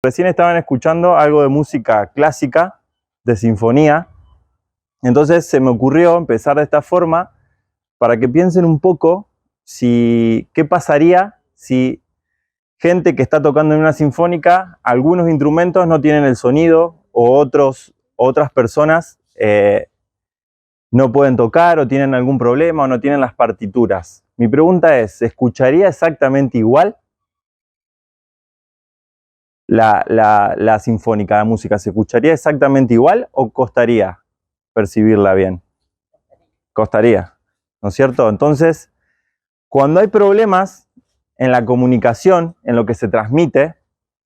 Recién estaban escuchando algo de música clásica, de sinfonía. Entonces se me ocurrió empezar de esta forma para que piensen un poco qué pasaría si gente que está tocando en una sinfónica, algunos instrumentos no tienen el sonido o otras personas no pueden tocar o tienen algún problema o no tienen las partituras. Mi pregunta es, ¿se escucharía exactamente igual la sinfónica, la música? ¿Se escucharía exactamente igual o costaría percibirla bien? Costaría, ¿no es cierto? Entonces, cuando hay problemas en la comunicación, en lo que se transmite,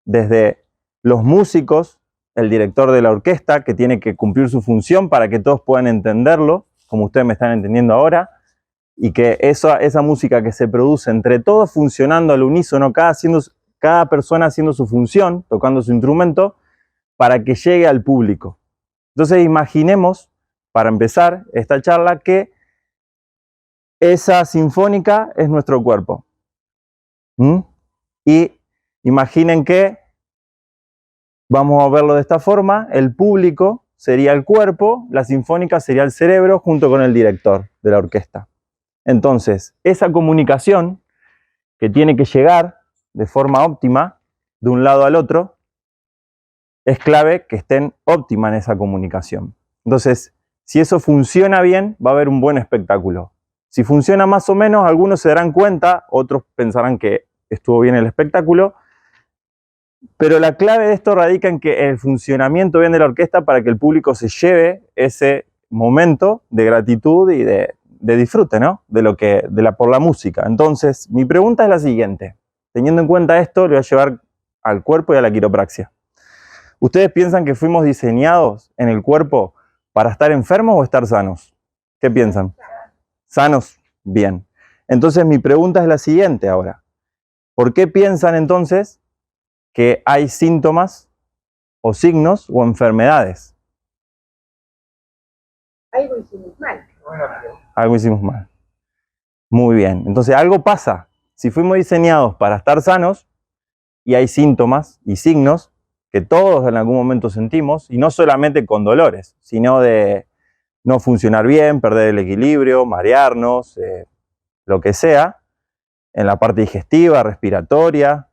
desde los músicos, el director de la orquesta, que tiene que cumplir su función para que todos puedan entenderlo, como ustedes me están entendiendo ahora, y que esa música que se produce entre todos funcionando al unísono, cada persona haciendo su función, tocando su instrumento, para que llegue al público. Entonces imaginemos, para empezar esta charla, que esa sinfónica es nuestro cuerpo. Y imaginen que, vamos a verlo de esta forma, el público sería el cuerpo, la sinfónica sería el cerebro junto con el director de la orquesta. Entonces, esa comunicación que tiene que llegar de forma óptima de un lado al otro, es clave que estén óptima en esa comunicación. Entonces, si eso funciona bien, va a haber un buen espectáculo. Si funciona más o menos, algunos se darán cuenta, otros pensarán que estuvo bien el espectáculo, pero la clave de esto radica en que el funcionamiento bien de la orquesta para que el público se lleve ese momento de gratitud y de disfrute, ¿no? Por la música. Entonces, mi pregunta es la siguiente. Teniendo en cuenta esto, le voy a llevar al cuerpo y a la quiropraxia. ¿Ustedes piensan que fuimos diseñados en el cuerpo para estar enfermos o estar sanos? ¿Qué piensan? ¿Sanos? Bien. Entonces, mi pregunta es la siguiente ahora. ¿Por qué piensan entonces que hay síntomas o signos o enfermedades? Algo hicimos mal. Algo hicimos mal. Muy bien. Entonces algo pasa. Si fuimos diseñados para estar sanos y hay síntomas y signos que todos en algún momento sentimos, y no solamente con dolores, sino de no funcionar bien, perder el equilibrio, marearnos, lo que sea, en la parte digestiva, respiratoria,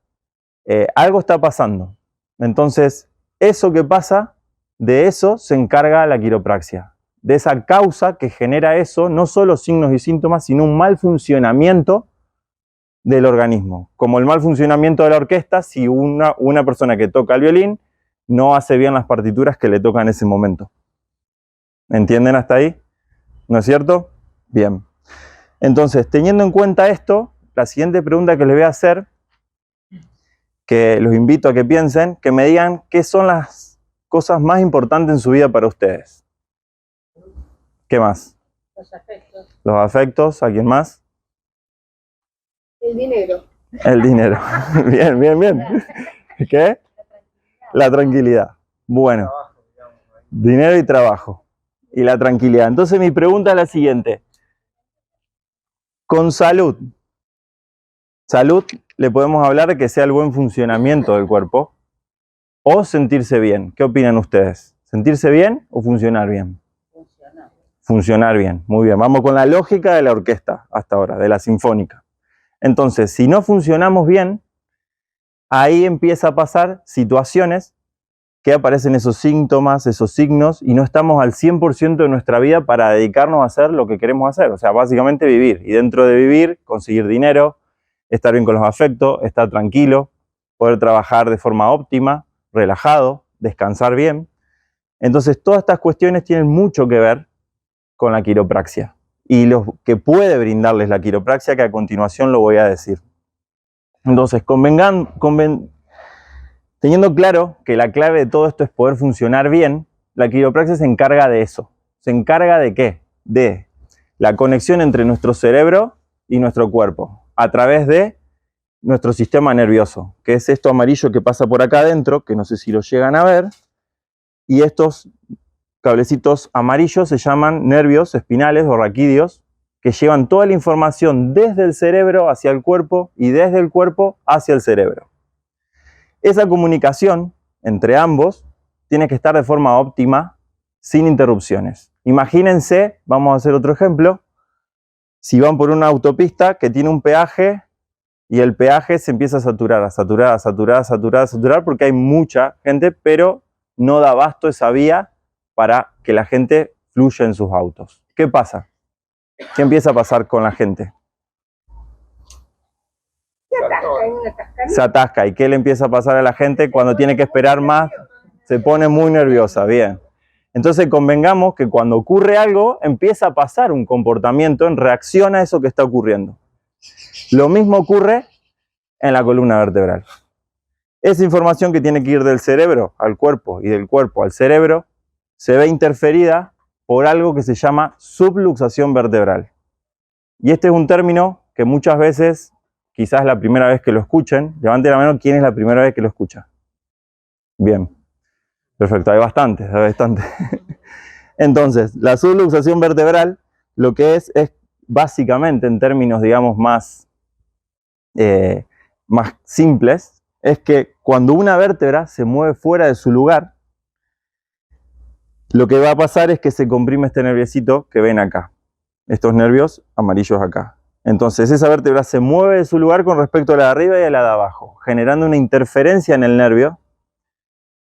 algo está pasando. Entonces, eso que pasa, de eso se encarga la quiropraxia. De esa causa que genera eso, no solo signos y síntomas, sino un mal funcionamiento del organismo. Como el mal funcionamiento de la orquesta, si una persona que toca el violín no hace bien las partituras que le tocan en ese momento. ¿Entienden hasta ahí? ¿No es cierto? Bien. Entonces, teniendo en cuenta esto, la siguiente pregunta que les voy a hacer, que los invito a que piensen, que me digan qué son las cosas más importantes en su vida para ustedes. ¿Qué más? Los afectos. Los afectos, ¿a quién más? El dinero. El dinero. Bien, bien, bien. ¿Qué? La tranquilidad. Bueno, dinero y trabajo. Y la tranquilidad. Entonces mi pregunta es la siguiente. Con salud. Salud le podemos hablar de que sea el buen funcionamiento del cuerpo o sentirse bien. ¿Qué opinan ustedes? ¿Sentirse bien o funcionar bien? Funcionar. Funcionar bien. Muy bien. Vamos con la lógica de la orquesta hasta ahora, de la sinfónica. Entonces, si no funcionamos bien, ahí empieza a pasar situaciones que aparecen esos síntomas, esos signos, y no estamos al 100% de nuestra vida para dedicarnos a hacer lo que queremos hacer. O sea, básicamente vivir. Y dentro de vivir, conseguir dinero, estar bien con los afectos, estar tranquilo, poder trabajar de forma óptima, relajado, descansar bien. Entonces, todas estas cuestiones tienen mucho que ver con la quiropraxia. Y lo que puede brindarles la quiropraxia, que a continuación lo voy a decir. Entonces, teniendo claro que la clave de todo esto es poder funcionar bien, la quiropraxia se encarga de eso. ¿Se encarga de qué? De la conexión entre nuestro cerebro y nuestro cuerpo, a través de nuestro sistema nervioso, que es esto amarillo que pasa por acá adentro, que no sé si lo llegan a ver, y estos cablecitos amarillos se llaman nervios espinales o raquídeos, que llevan toda la información desde el cerebro hacia el cuerpo y desde el cuerpo hacia el cerebro. Esa comunicación entre ambos tiene que estar de forma óptima, sin interrupciones. Imagínense, vamos a hacer otro ejemplo, si van por una autopista que tiene un peaje y el peaje se empieza a saturar porque hay mucha gente, pero no da abasto esa vía para que la gente fluya en sus autos. ¿Qué pasa? ¿Qué empieza a pasar con la gente? Se atasca. ¿Y qué le empieza a pasar a la gente cuando tiene que esperar más? Se pone muy nerviosa. Bien. Entonces convengamos que cuando ocurre algo, empieza a pasar un comportamiento en reacción a eso que está ocurriendo. Lo mismo ocurre en la columna vertebral. Esa información que tiene que ir del cerebro al cuerpo y del cuerpo al cerebro se ve interferida por algo que se llama subluxación vertebral. Y este es un término que muchas veces, quizás la primera vez que lo escuchen, levante la mano, ¿quién es la primera vez que lo escucha? Bien, perfecto, hay bastantes. Entonces, la subluxación vertebral lo que es básicamente, en términos, digamos, más simples, es que cuando una vértebra se mueve fuera de su lugar, lo que va a pasar es que se comprime este nerviecito que ven acá, estos nervios amarillos acá. Entonces esa vértebra se mueve de su lugar con respecto a la de arriba y a la de abajo, generando una interferencia en el nervio,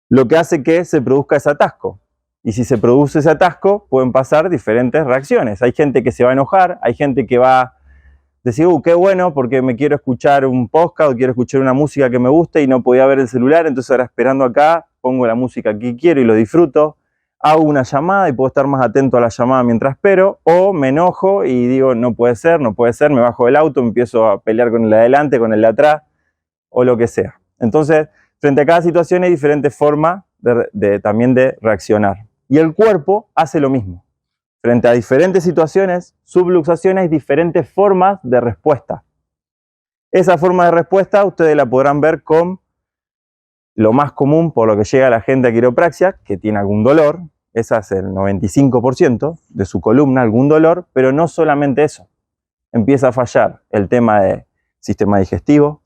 lo que hace que se produzca ese atasco. Y si se produce ese atasco, pueden pasar diferentes reacciones. Hay gente que se va a enojar, hay gente que va a decir, qué bueno, porque me quiero escuchar un podcast o quiero escuchar una música que me guste y no podía ver el celular, entonces ahora esperando acá, pongo la música que quiero y lo disfruto. Hago una llamada y puedo estar más atento a la llamada mientras espero, o me enojo y digo, no puede ser, me bajo del auto, empiezo a pelear con el de adelante, con el de atrás, o lo que sea. Entonces, frente a cada situación hay diferentes formas también de reaccionar. Y el cuerpo hace lo mismo. Frente a diferentes situaciones, subluxaciones, hay diferentes formas de respuesta. Esa forma de respuesta ustedes la podrán ver con lo más común por lo que llega la gente a quiropraxia, que tiene algún dolor, ese es el 95% de su columna, algún dolor, pero no solamente eso. Empieza a fallar el tema de sistema digestivo,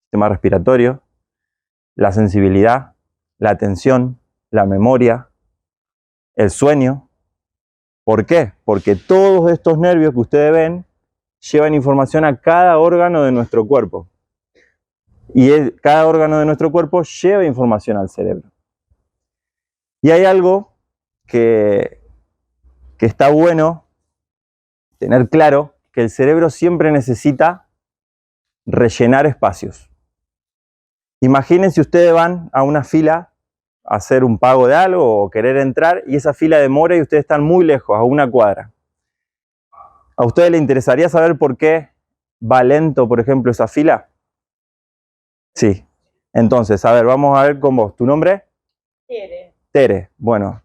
sistema respiratorio, la sensibilidad, la atención, la memoria, el sueño. ¿Por qué? Porque todos estos nervios que ustedes ven llevan información a cada órgano de nuestro cuerpo. Y cada órgano de nuestro cuerpo lleva información al cerebro. Y hay algo que está bueno tener claro, que el cerebro siempre necesita rellenar espacios. Imaginen si ustedes van a una fila a hacer un pago de algo o querer entrar y esa fila demora y ustedes están muy lejos, a una cuadra. ¿A ustedes les interesaría saber por qué va lento, por ejemplo, esa fila? Sí. Entonces, a ver, vamos a ver con vos. ¿Tu nombre? Tere. Tere. Bueno,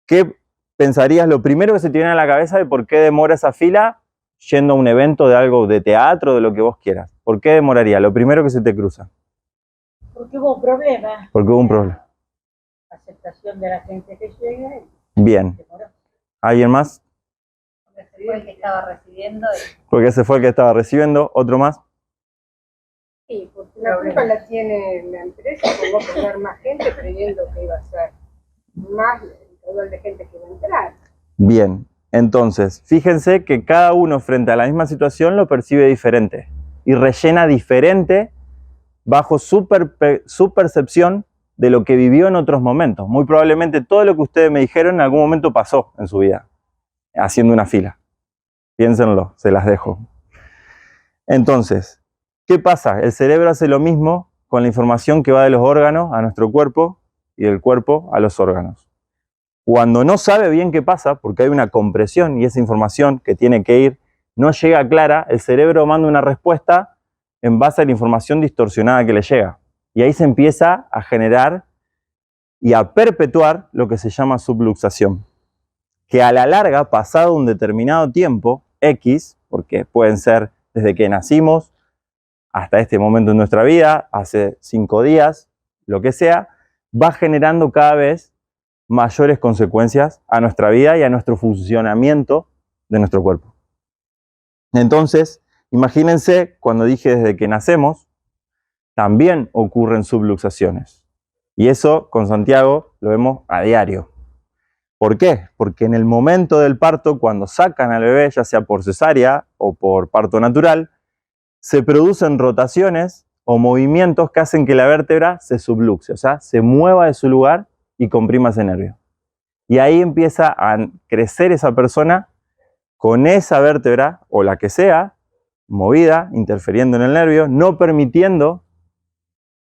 ¿qué pensarías lo primero que se te viene a la cabeza de por qué demora esa fila yendo a un evento de algo de teatro, de lo que vos quieras? ¿Por qué demoraría? Lo primero que se te cruza. Porque hubo un problema. Porque hubo un problema. Aceptación de la gente que llega. Bien. ¿Alguien más? Porque se fue el que estaba recibiendo. Porque ese fue el que estaba recibiendo. ¿Otro más? Sí, porque la culpa la tiene la empresa por no poner más gente creyendo que iba a ser más el total de gente que iba a entrar. Bien. Entonces, fíjense que cada uno frente a la misma situación lo percibe diferente y rellena diferente bajo su percepción de lo que vivió en otros momentos. Muy probablemente todo lo que ustedes me dijeron en algún momento pasó en su vida, haciendo una fila. Piénsenlo, se las dejo. Entonces, ¿qué pasa? El cerebro hace lo mismo con la información que va de los órganos a nuestro cuerpo y del cuerpo a los órganos. Cuando no sabe bien qué pasa, porque hay una compresión y esa información que tiene que ir no llega clara, el cerebro manda una respuesta en base a la información distorsionada que le llega. Y ahí se empieza a generar y a perpetuar lo que se llama subluxación. Que a la larga, pasado un determinado tiempo, X, porque pueden ser desde que nacimos hasta este momento en nuestra vida, hace 5 días, lo que sea, va generando cada vez mayores consecuencias a nuestra vida y a nuestro funcionamiento de nuestro cuerpo. Entonces, imagínense, cuando dije desde que nacemos, también ocurren subluxaciones. Y eso con Santiago lo vemos a diario. ¿Por qué? Porque en el momento del parto, cuando sacan al bebé, ya sea por cesárea o por parto natural, se producen rotaciones o movimientos que hacen que la vértebra se subluxe, o sea, se mueva de su lugar y comprima ese nervio. Y ahí empieza a crecer esa persona con esa vértebra, o la que sea, movida, interfiriendo en el nervio, no permitiendo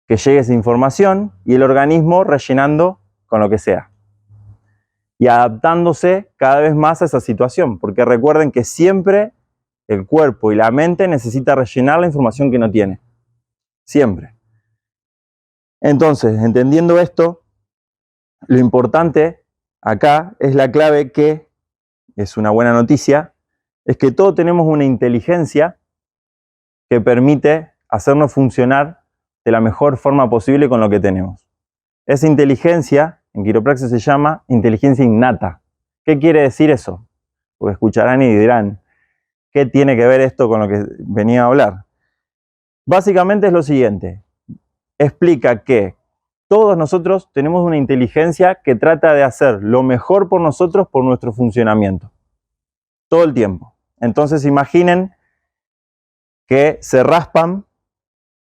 que llegue esa información y el organismo rellenando con lo que sea. Y adaptándose cada vez más a esa situación, porque recuerden que siempre el cuerpo y la mente necesita rellenar la información que no tiene. Siempre. Entonces, entendiendo esto, lo importante acá es la clave que, es una buena noticia, es que todos tenemos una inteligencia que permite hacernos funcionar de la mejor forma posible con lo que tenemos. Esa inteligencia, en quiropraxia se llama inteligencia innata. ¿Qué quiere decir eso? Porque escucharán y dirán, ¿qué tiene que ver esto con lo que venía a hablar? Básicamente es lo siguiente. Explica que todos nosotros tenemos una inteligencia que trata de hacer lo mejor por nosotros, por nuestro funcionamiento. Todo el tiempo. Entonces imaginen que se raspan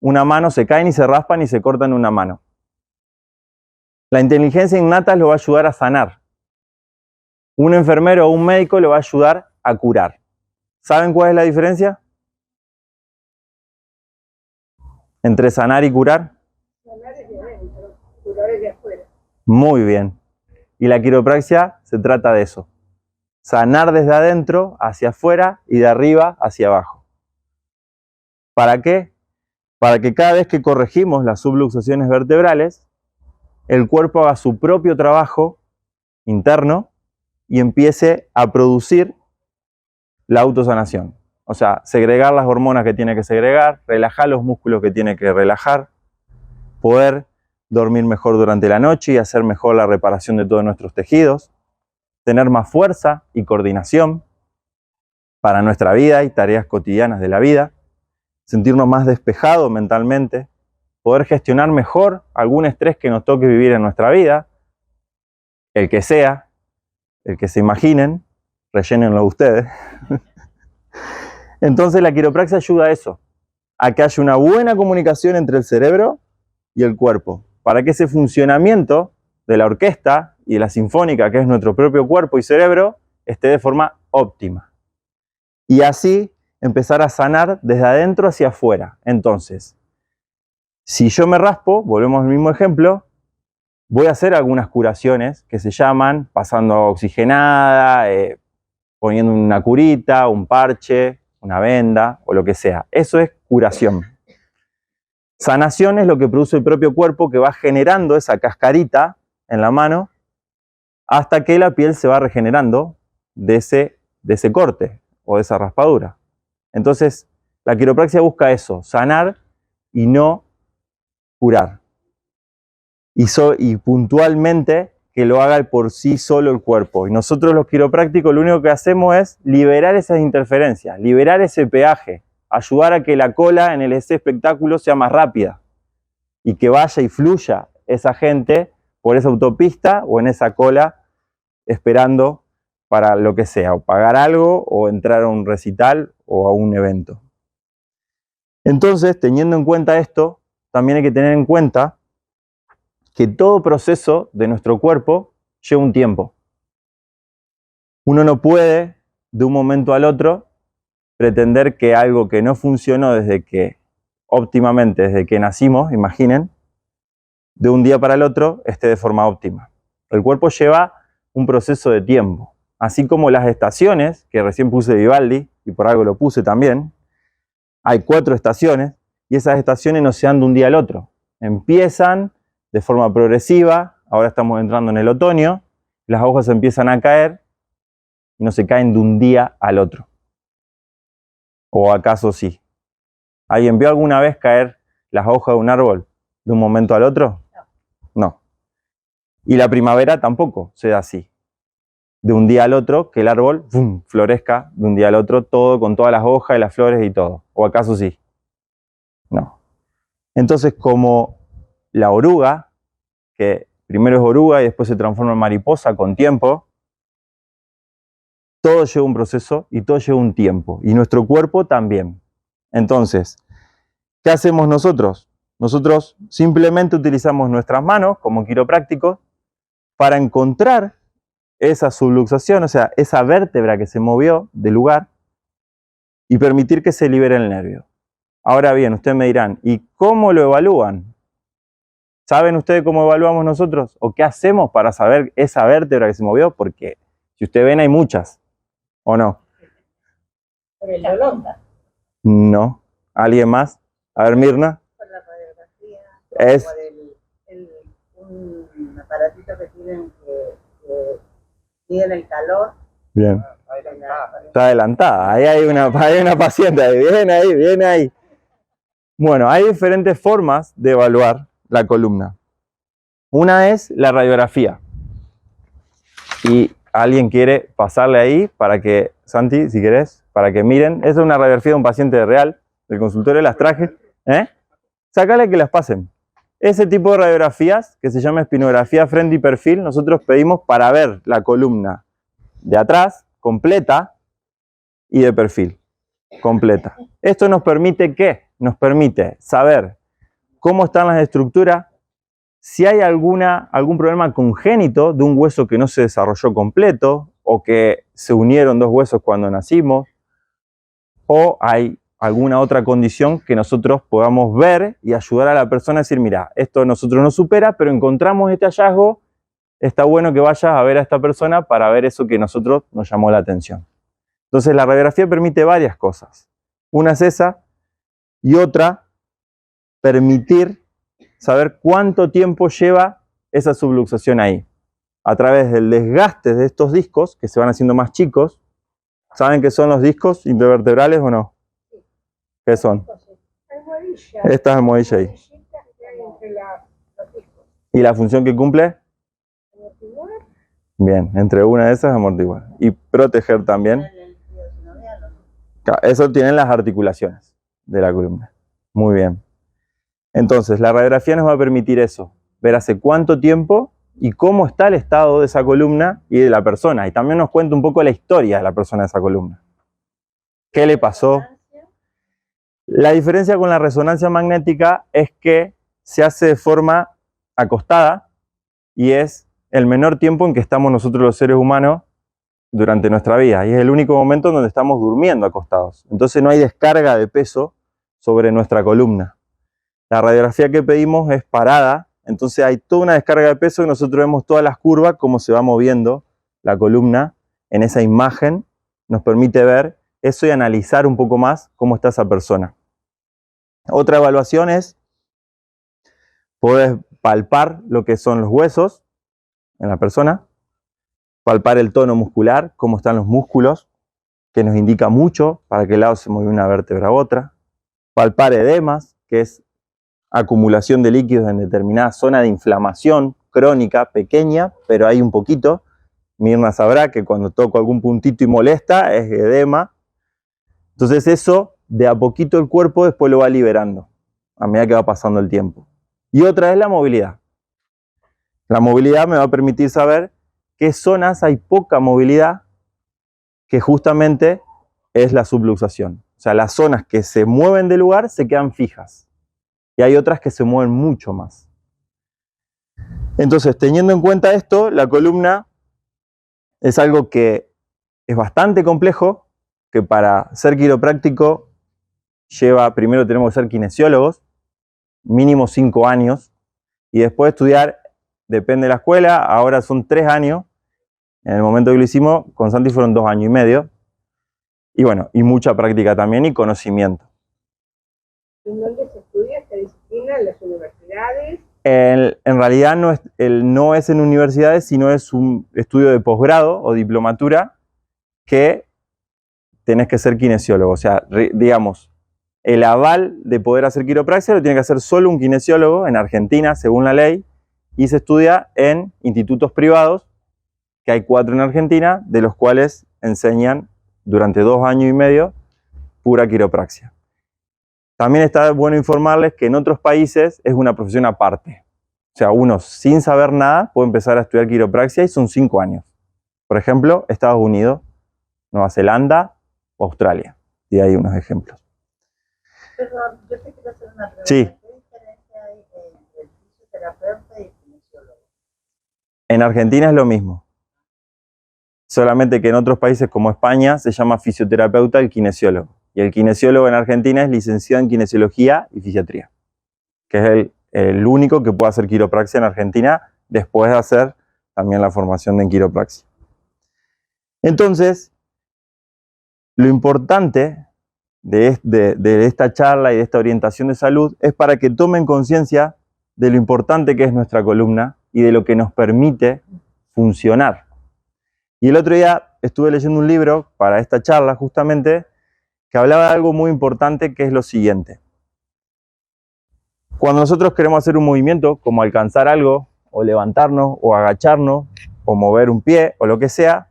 una mano, se caen y se raspan y se cortan una mano. La inteligencia innata lo va a ayudar a sanar. Un enfermero o un médico lo va a ayudar a curar. ¿Saben cuál es la diferencia entre sanar y curar? Sanar es de adentro, curar es de afuera. Muy bien. Y la quiropraxia se trata de eso. Sanar desde adentro hacia afuera y de arriba hacia abajo. ¿Para qué? Para que cada vez que corregimos las subluxaciones vertebrales, el cuerpo haga su propio trabajo interno y empiece a producir la autosanación. O sea, segregar las hormonas que tiene que segregar, relajar los músculos que tiene que relajar, poder dormir mejor durante la noche y hacer mejor la reparación de todos nuestros tejidos, tener más fuerza y coordinación para nuestra vida y tareas cotidianas de la vida, sentirnos más despejados mentalmente, poder gestionar mejor algún estrés que nos toque vivir en nuestra vida, el que sea, el que se imaginen, rellénenlo ustedes. Entonces la quiropraxia ayuda a eso, a que haya una buena comunicación entre el cerebro y el cuerpo, para que ese funcionamiento de la orquesta y de la sinfónica, que es nuestro propio cuerpo y cerebro, esté de forma óptima. Y así empezar a sanar desde adentro hacia afuera. Entonces, si yo me raspo, volvemos al mismo ejemplo, voy a hacer algunas curaciones que se llaman pasando agua oxigenada, poniendo una curita, un parche, una venda o lo que sea. Eso es curación. Sanación es lo que produce el propio cuerpo, que va generando esa cascarita en la mano hasta que la piel se va regenerando de ese corte o de esa raspadura. Entonces, la quiropraxia busca eso, sanar y no curar. Y puntualmente que lo haga por sí solo el cuerpo. Y nosotros los quiroprácticos lo único que hacemos es liberar esas interferencias, liberar ese peaje, ayudar a que la cola en ese espectáculo sea más rápida y que vaya y fluya esa gente por esa autopista o en esa cola esperando para lo que sea, o pagar algo o entrar a un recital o a un evento. Entonces, teniendo en cuenta esto, también hay que tener en cuenta que todo proceso de nuestro cuerpo lleva un tiempo. Uno no puede, de un momento al otro, pretender que algo que no funcionó óptimamente desde que nacimos, imaginen, de un día para el otro esté de forma óptima. El cuerpo lleva un proceso de tiempo. Así como las estaciones, que recién puse Vivaldi, y por algo lo puse también, hay 4 estaciones, y esas estaciones no se dan de un día al otro. Empiezan de forma progresiva, ahora estamos entrando en el otoño, las hojas empiezan a caer, y no se caen de un día al otro. ¿O acaso sí? ¿Alguien vio alguna vez caer las hojas de un árbol de un momento al otro? No. Y la primavera tampoco se da así. De un día al otro, que el árbol ¡pum!, florezca de un día al otro, todo con todas las hojas y las flores y todo. ¿O acaso sí? No. Entonces, como la oruga, que primero es oruga y después se transforma en mariposa con tiempo, todo lleva un proceso y todo lleva un tiempo. Y nuestro cuerpo también. Entonces, ¿qué hacemos nosotros? Nosotros simplemente utilizamos nuestras manos como quiroprácticos para encontrar esa subluxación, o sea, esa vértebra que se movió del lugar y permitir que se libere el nervio. Ahora bien, ustedes me dirán, ¿y cómo lo evalúan? ¿Saben ustedes cómo evaluamos nosotros? ¿O qué hacemos para saber esa vértebra que se movió? Porque si ustedes ven hay muchas, ¿o no? Por el dolor. No. ¿Alguien más? A ver, Mirna. Por la radiografía. Es... Por un aparatito que tienen que miden el calor. Bien. Está adelantada. Ahí hay una paciente. Ahí, bien ahí. Bueno, hay diferentes formas de evaluar la columna. Una es la radiografía. Y alguien quiere pasarle ahí para que, Santi, si querés, para que miren. Esa es una radiografía de un paciente real, del consultorio, las traje. Sácale que las pasen. Ese tipo de radiografías, que se llama espinografía frente y perfil, nosotros pedimos para ver la columna de atrás, completa, y de perfil, completa. Esto nos permite, ¿qué? Nos permite saber cómo están las estructuras, si hay algún problema congénito de un hueso que no se desarrolló completo, o que se unieron dos huesos cuando nacimos, o hay alguna otra condición que nosotros podamos ver y ayudar a la persona a decir, mira, esto nosotros no supera, pero encontramos este hallazgo, está bueno que vayas a ver a esta persona para ver eso que nosotros nos llamó la atención. Entonces la radiografía permite varias cosas. Una es esa, y otra, permitir saber cuánto tiempo lleva esa subluxación ahí. A través del desgaste de estos discos, que se van haciendo más chicos. ¿Saben qué son los discos intervertebrales o no? ¿Qué son? Estas almohadillas ahí. ¿Y la función que cumple? Bien, entre una de esas amortiguar. Y proteger también. Eso tienen las articulaciones de la columna. Muy bien. Entonces, la radiografía nos va a permitir eso. Ver hace cuánto tiempo y cómo está el estado de esa columna y de la persona. Y también nos cuenta un poco la historia de la persona de esa columna. ¿Qué le pasó? La diferencia con la resonancia magnética es que se hace de forma acostada y es el menor tiempo en que estamos nosotros los seres humanos durante nuestra vida. Y es el único momento en donde estamos durmiendo acostados. Entonces no hay descarga de peso sobre nuestra columna. La radiografía que pedimos es parada, entonces hay toda una descarga de peso y nosotros vemos todas las curvas, cómo se va moviendo la columna en esa imagen. Nos permite ver eso y analizar un poco más cómo está esa persona. Otra evaluación es poder palpar lo que son los huesos en la persona, palpar el tono muscular, cómo están los músculos, que nos indica mucho para qué lado se mueve una vértebra u otra, palpar edemas, que es acumulación de líquidos en determinada zona de inflamación crónica, pequeña, pero hay un poquito. Mirna sabrá que cuando toco algún puntito y molesta, es edema. Entonces eso, de a poquito el cuerpo después lo va liberando, a medida que va pasando el tiempo. Y otra es la movilidad. La movilidad me va a permitir saber qué zonas hay poca movilidad, que justamente es la subluxación. O sea, las zonas que se mueven de lugar se quedan fijas. Y hay otras que se mueven mucho más. Entonces, teniendo en cuenta esto, la columna es algo que es bastante complejo, que para ser quiropráctico primero tenemos que ser kinesiólogos, mínimo 5 años, y después estudiar, depende de la escuela, ahora son 3 años, en el momento que lo hicimos, con Santi fueron 2 años y medio, y bueno, y mucha práctica también y conocimiento. ¿En dónde se estudia esta disciplina? ¿En las universidades? En realidad no es en universidades, sino es un estudio de posgrado o diplomatura que tenés que ser kinesiólogo. O sea, digamos, el aval de poder hacer quiropraxia lo tiene que hacer solo un kinesiólogo en Argentina, según la ley, y se estudia en institutos privados, que hay 4 en Argentina, de los cuales enseñan durante 2 años y medio pura quiropraxia. También está bueno informarles que en otros países es una profesión aparte. O sea, uno sin saber nada puede empezar a estudiar quiropraxia y son 5 años. Por ejemplo, Estados Unidos, Nueva Zelanda o Australia. Y hay unos ejemplos. Perdón, yo te quiero hacer una pregunta. Sí. ¿Qué diferencia hay entre el fisioterapeuta y el kinesiólogo? En Argentina es lo mismo. Solamente que en otros países como España se llama fisioterapeuta el kinesiólogo. Y el kinesiólogo en Argentina es licenciado en kinesiología y fisiatría, que es el único que puede hacer quiropraxia en Argentina después de hacer también la formación en quiropraxia. Entonces, lo importante de esta charla y de esta orientación de salud es para que tomen conciencia de lo importante que es nuestra columna y de lo que nos permite funcionar. Y el otro día estuve leyendo un libro para esta charla justamente que hablaba de algo muy importante, que es lo siguiente. Cuando nosotros queremos hacer un movimiento como alcanzar algo, o levantarnos, o agacharnos, o mover un pie, o lo que sea,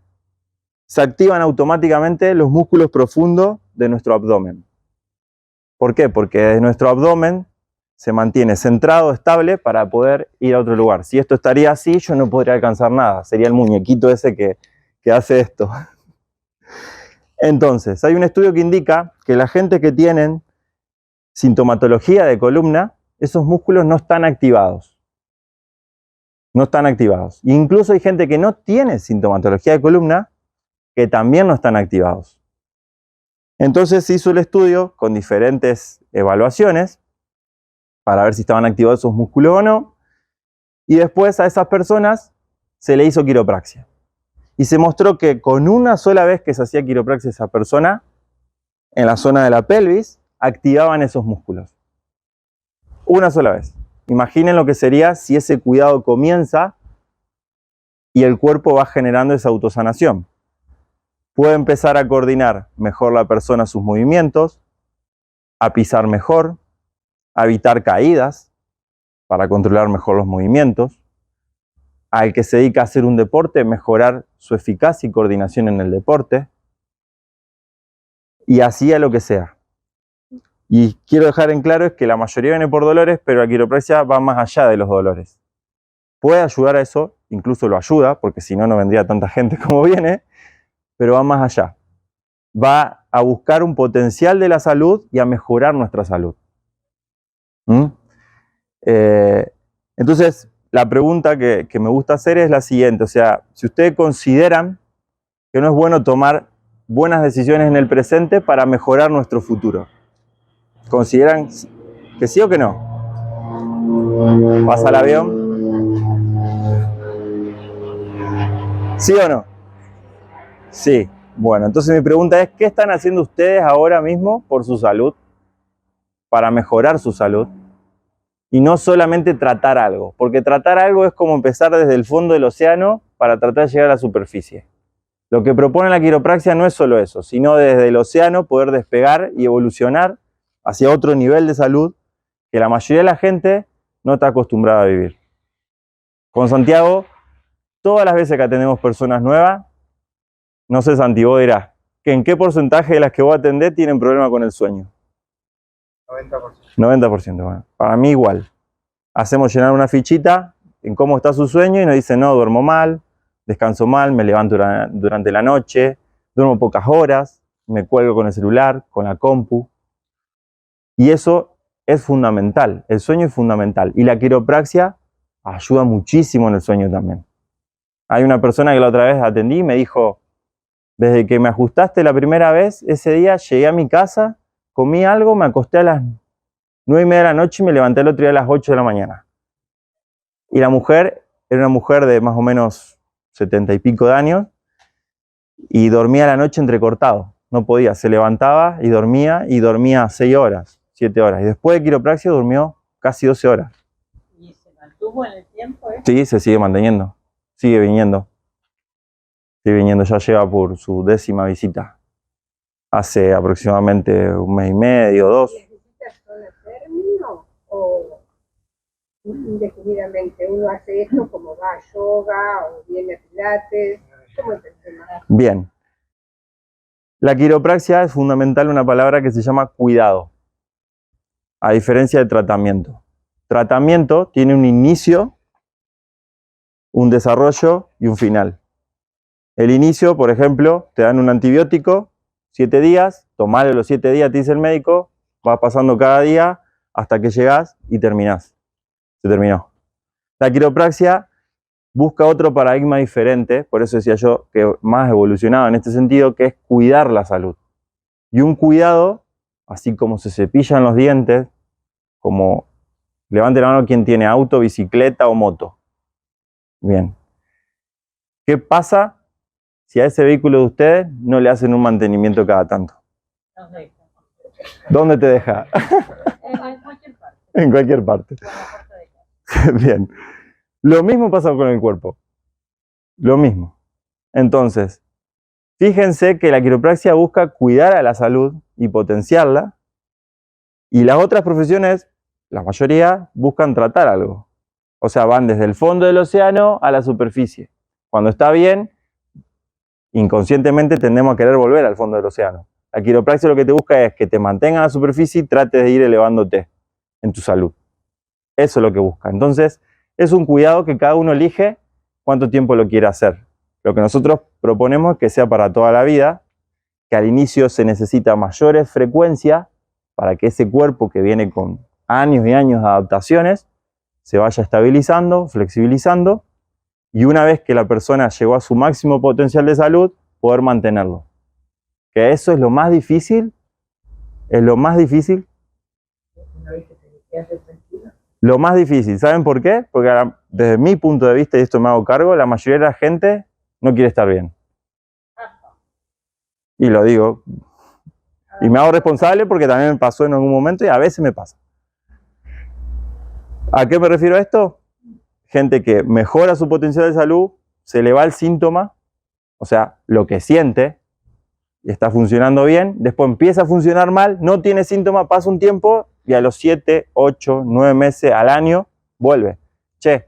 se activan automáticamente los músculos profundos de nuestro abdomen. ¿Por qué? Porque desde nuestro abdomen se mantiene centrado, estable, para poder ir a otro lugar. Si esto estaría así, yo no podría alcanzar nada. Sería el muñequito ese que hace esto. Entonces, hay un estudio que indica que la gente que tienen sintomatología de columna, esos músculos no están activados. No están activados. E incluso hay gente que no tiene sintomatología de columna, que también no están activados. Entonces se hizo el estudio con diferentes evaluaciones para ver si estaban activados esos músculos o no. Y después a esas personas se le hizo quiropraxia. Y se mostró que con una sola vez que se hacía quiropraxia a esa persona, en la zona de la pelvis, activaban esos músculos. Una sola vez. Imaginen lo que sería si ese cuidado comienza y el cuerpo va generando esa autosanación. Puede empezar a coordinar mejor la persona sus movimientos, a pisar mejor, a evitar caídas para controlar mejor los movimientos. Al que se dedica a hacer un deporte, mejorar su eficacia y coordinación en el deporte. Y así a lo que sea. Y quiero dejar en claro es que la mayoría viene por dolores, pero la quiropraxia va más allá de los dolores. Puede ayudar a eso, incluso lo ayuda, porque si no, no vendría tanta gente como viene, pero va más allá. Va a buscar un potencial de la salud y a mejorar nuestra salud. Entonces, la pregunta que me gusta hacer es la siguiente. O sea, si ustedes consideran que no es bueno tomar buenas decisiones en el presente para mejorar nuestro futuro. ¿Consideran que sí o que no? ¿Pasa el avión? ¿Sí o no? Sí. Bueno, entonces mi pregunta es, ¿qué están haciendo ustedes ahora mismo por su salud? Para mejorar su salud. Y no solamente tratar algo. Porque tratar algo es como empezar desde el fondo del océano para tratar de llegar a la superficie. Lo que propone la quiropraxia no es solo eso, sino desde el océano poder despegar y evolucionar hacia otro nivel de salud que la mayoría de la gente no está acostumbrada a vivir. Con Santiago, todas las veces que atendemos personas nuevas, no sé, Santi, vos dirás, que ¿en qué porcentaje de las que vos atendés tienen problema con el sueño? 90%. 90%, bueno. Para mí igual. Hacemos llenar una fichita en cómo está su sueño y nos dicen, no, duermo mal, descanso mal, me levanto durante la noche, duermo pocas horas, me cuelgo con el celular, con la compu. Y eso es fundamental, el sueño es fundamental. Y la quiropraxia ayuda muchísimo en el sueño también. Hay una persona que la otra vez atendí y me dijo, desde que me ajustaste la primera vez, ese día llegué a mi casa, comí algo, me acosté a las 9:30 de la noche y me levanté el otro día a las 8 de la mañana. Y la mujer era una mujer de más o menos 70 y pico de años y dormía la noche entrecortado. No podía, se levantaba y dormía 6 horas, 7 horas. Y después de quiropraxia durmió casi 12 horas. ¿Y se mantuvo en el tiempo? Sí, se sigue manteniendo. Sigue viniendo. Sigue viniendo, ya lleva por su 10ª visita. Hace aproximadamente 1 mes y medio, 2. ¿Las visitas son a término o indefinidamente? Uno hace esto como va a yoga o viene a pilates. ¿Cómo es el tema? Bien. La quiropraxia es fundamental una palabra que se llama cuidado. a diferencia de tratamiento. Tratamiento tiene un inicio, un desarrollo y un final. El inicio, por ejemplo, te dan un antibiótico, 7 días, tomalo los 7 días, te dice el médico, vas pasando cada día hasta que llegás y terminás. Se terminó. La quiropraxia busca otro paradigma diferente, por eso decía yo que más evolucionado en este sentido, que es cuidar la salud. Y un cuidado, así como se cepillan los dientes, como levante la mano quien tiene auto, bicicleta o moto. Bien. ¿Qué pasa si a ese vehículo de ustedes no le hacen un mantenimiento cada tanto? No sé. ¿Dónde te deja? En cualquier parte. En cualquier parte. Con la puerta de casa. Bien. Lo mismo pasa con el cuerpo. Lo mismo. Entonces, fíjense que la quiropraxia busca cuidar a la salud y potenciarla. Y las otras profesiones, la mayoría, buscan tratar algo. O sea, van desde el fondo del océano a la superficie. Cuando está bien, inconscientemente tendemos a querer volver al fondo del océano. La quiropraxia lo que te busca es que te mantenga en la superficie y trates de ir elevándote en tu salud. Eso es lo que busca. Entonces, es un cuidado que cada uno elige cuánto tiempo lo quiere hacer. Lo que nosotros proponemos es que sea para toda la vida, que al inicio se necesita mayores frecuencias para que ese cuerpo que viene con años y años de adaptaciones se vaya estabilizando, flexibilizando, y una vez que la persona llegó a su máximo potencial de salud, poder mantenerlo. Que eso es lo más difícil, Una vez que te quedas tranquilo. lo más difícil. ¿Saben por qué? Porque ahora, desde mi punto de vista, y esto me hago cargo, la mayoría de la gente no quiere estar bien. Y lo digo. Y me hago responsable porque también me pasó en algún momento y a veces me pasa. ¿A qué me refiero a esto? Gente que mejora su potencial de salud, se le va el síntoma, o sea, lo que siente, y está funcionando bien, después empieza a funcionar mal, no tiene síntoma, pasa un tiempo y a los 7, 8, 9 meses, al año, vuelve. Che,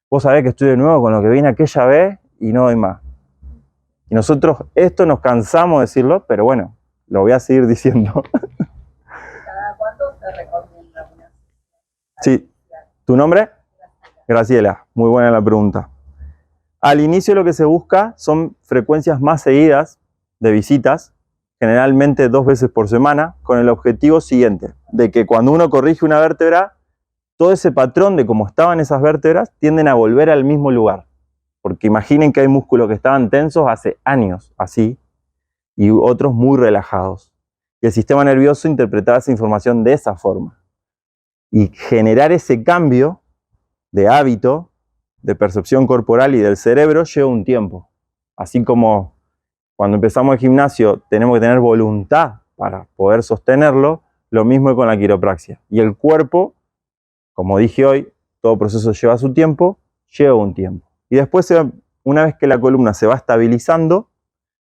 vos sabés que estoy de nuevo con lo que vine aquella vez y no doy más. Y nosotros esto nos cansamos de decirlo, pero bueno, lo voy a seguir diciendo. ¿Cada cuánto te recomienda una? Sí. ¿Tu nombre? Graciela. Muy buena la pregunta. Al inicio lo que se busca son frecuencias más seguidas de visitas, generalmente 2 veces por semana, con el objetivo siguiente, de que cuando uno corrige una vértebra, todo ese patrón de cómo estaban esas vértebras tienden a volver al mismo lugar. Porque imaginen que hay músculos que estaban tensos hace años, así, y otros muy relajados. Y el sistema nervioso interpretaba esa información de esa forma. Y generar ese cambio de hábito, de percepción corporal y del cerebro lleva un tiempo. Así como cuando empezamos el gimnasio tenemos que tener voluntad para poder sostenerlo, lo mismo con la quiropraxia. Y el cuerpo, como dije hoy, todo proceso lleva su tiempo, lleva un tiempo. Y después, una vez que la columna se va estabilizando,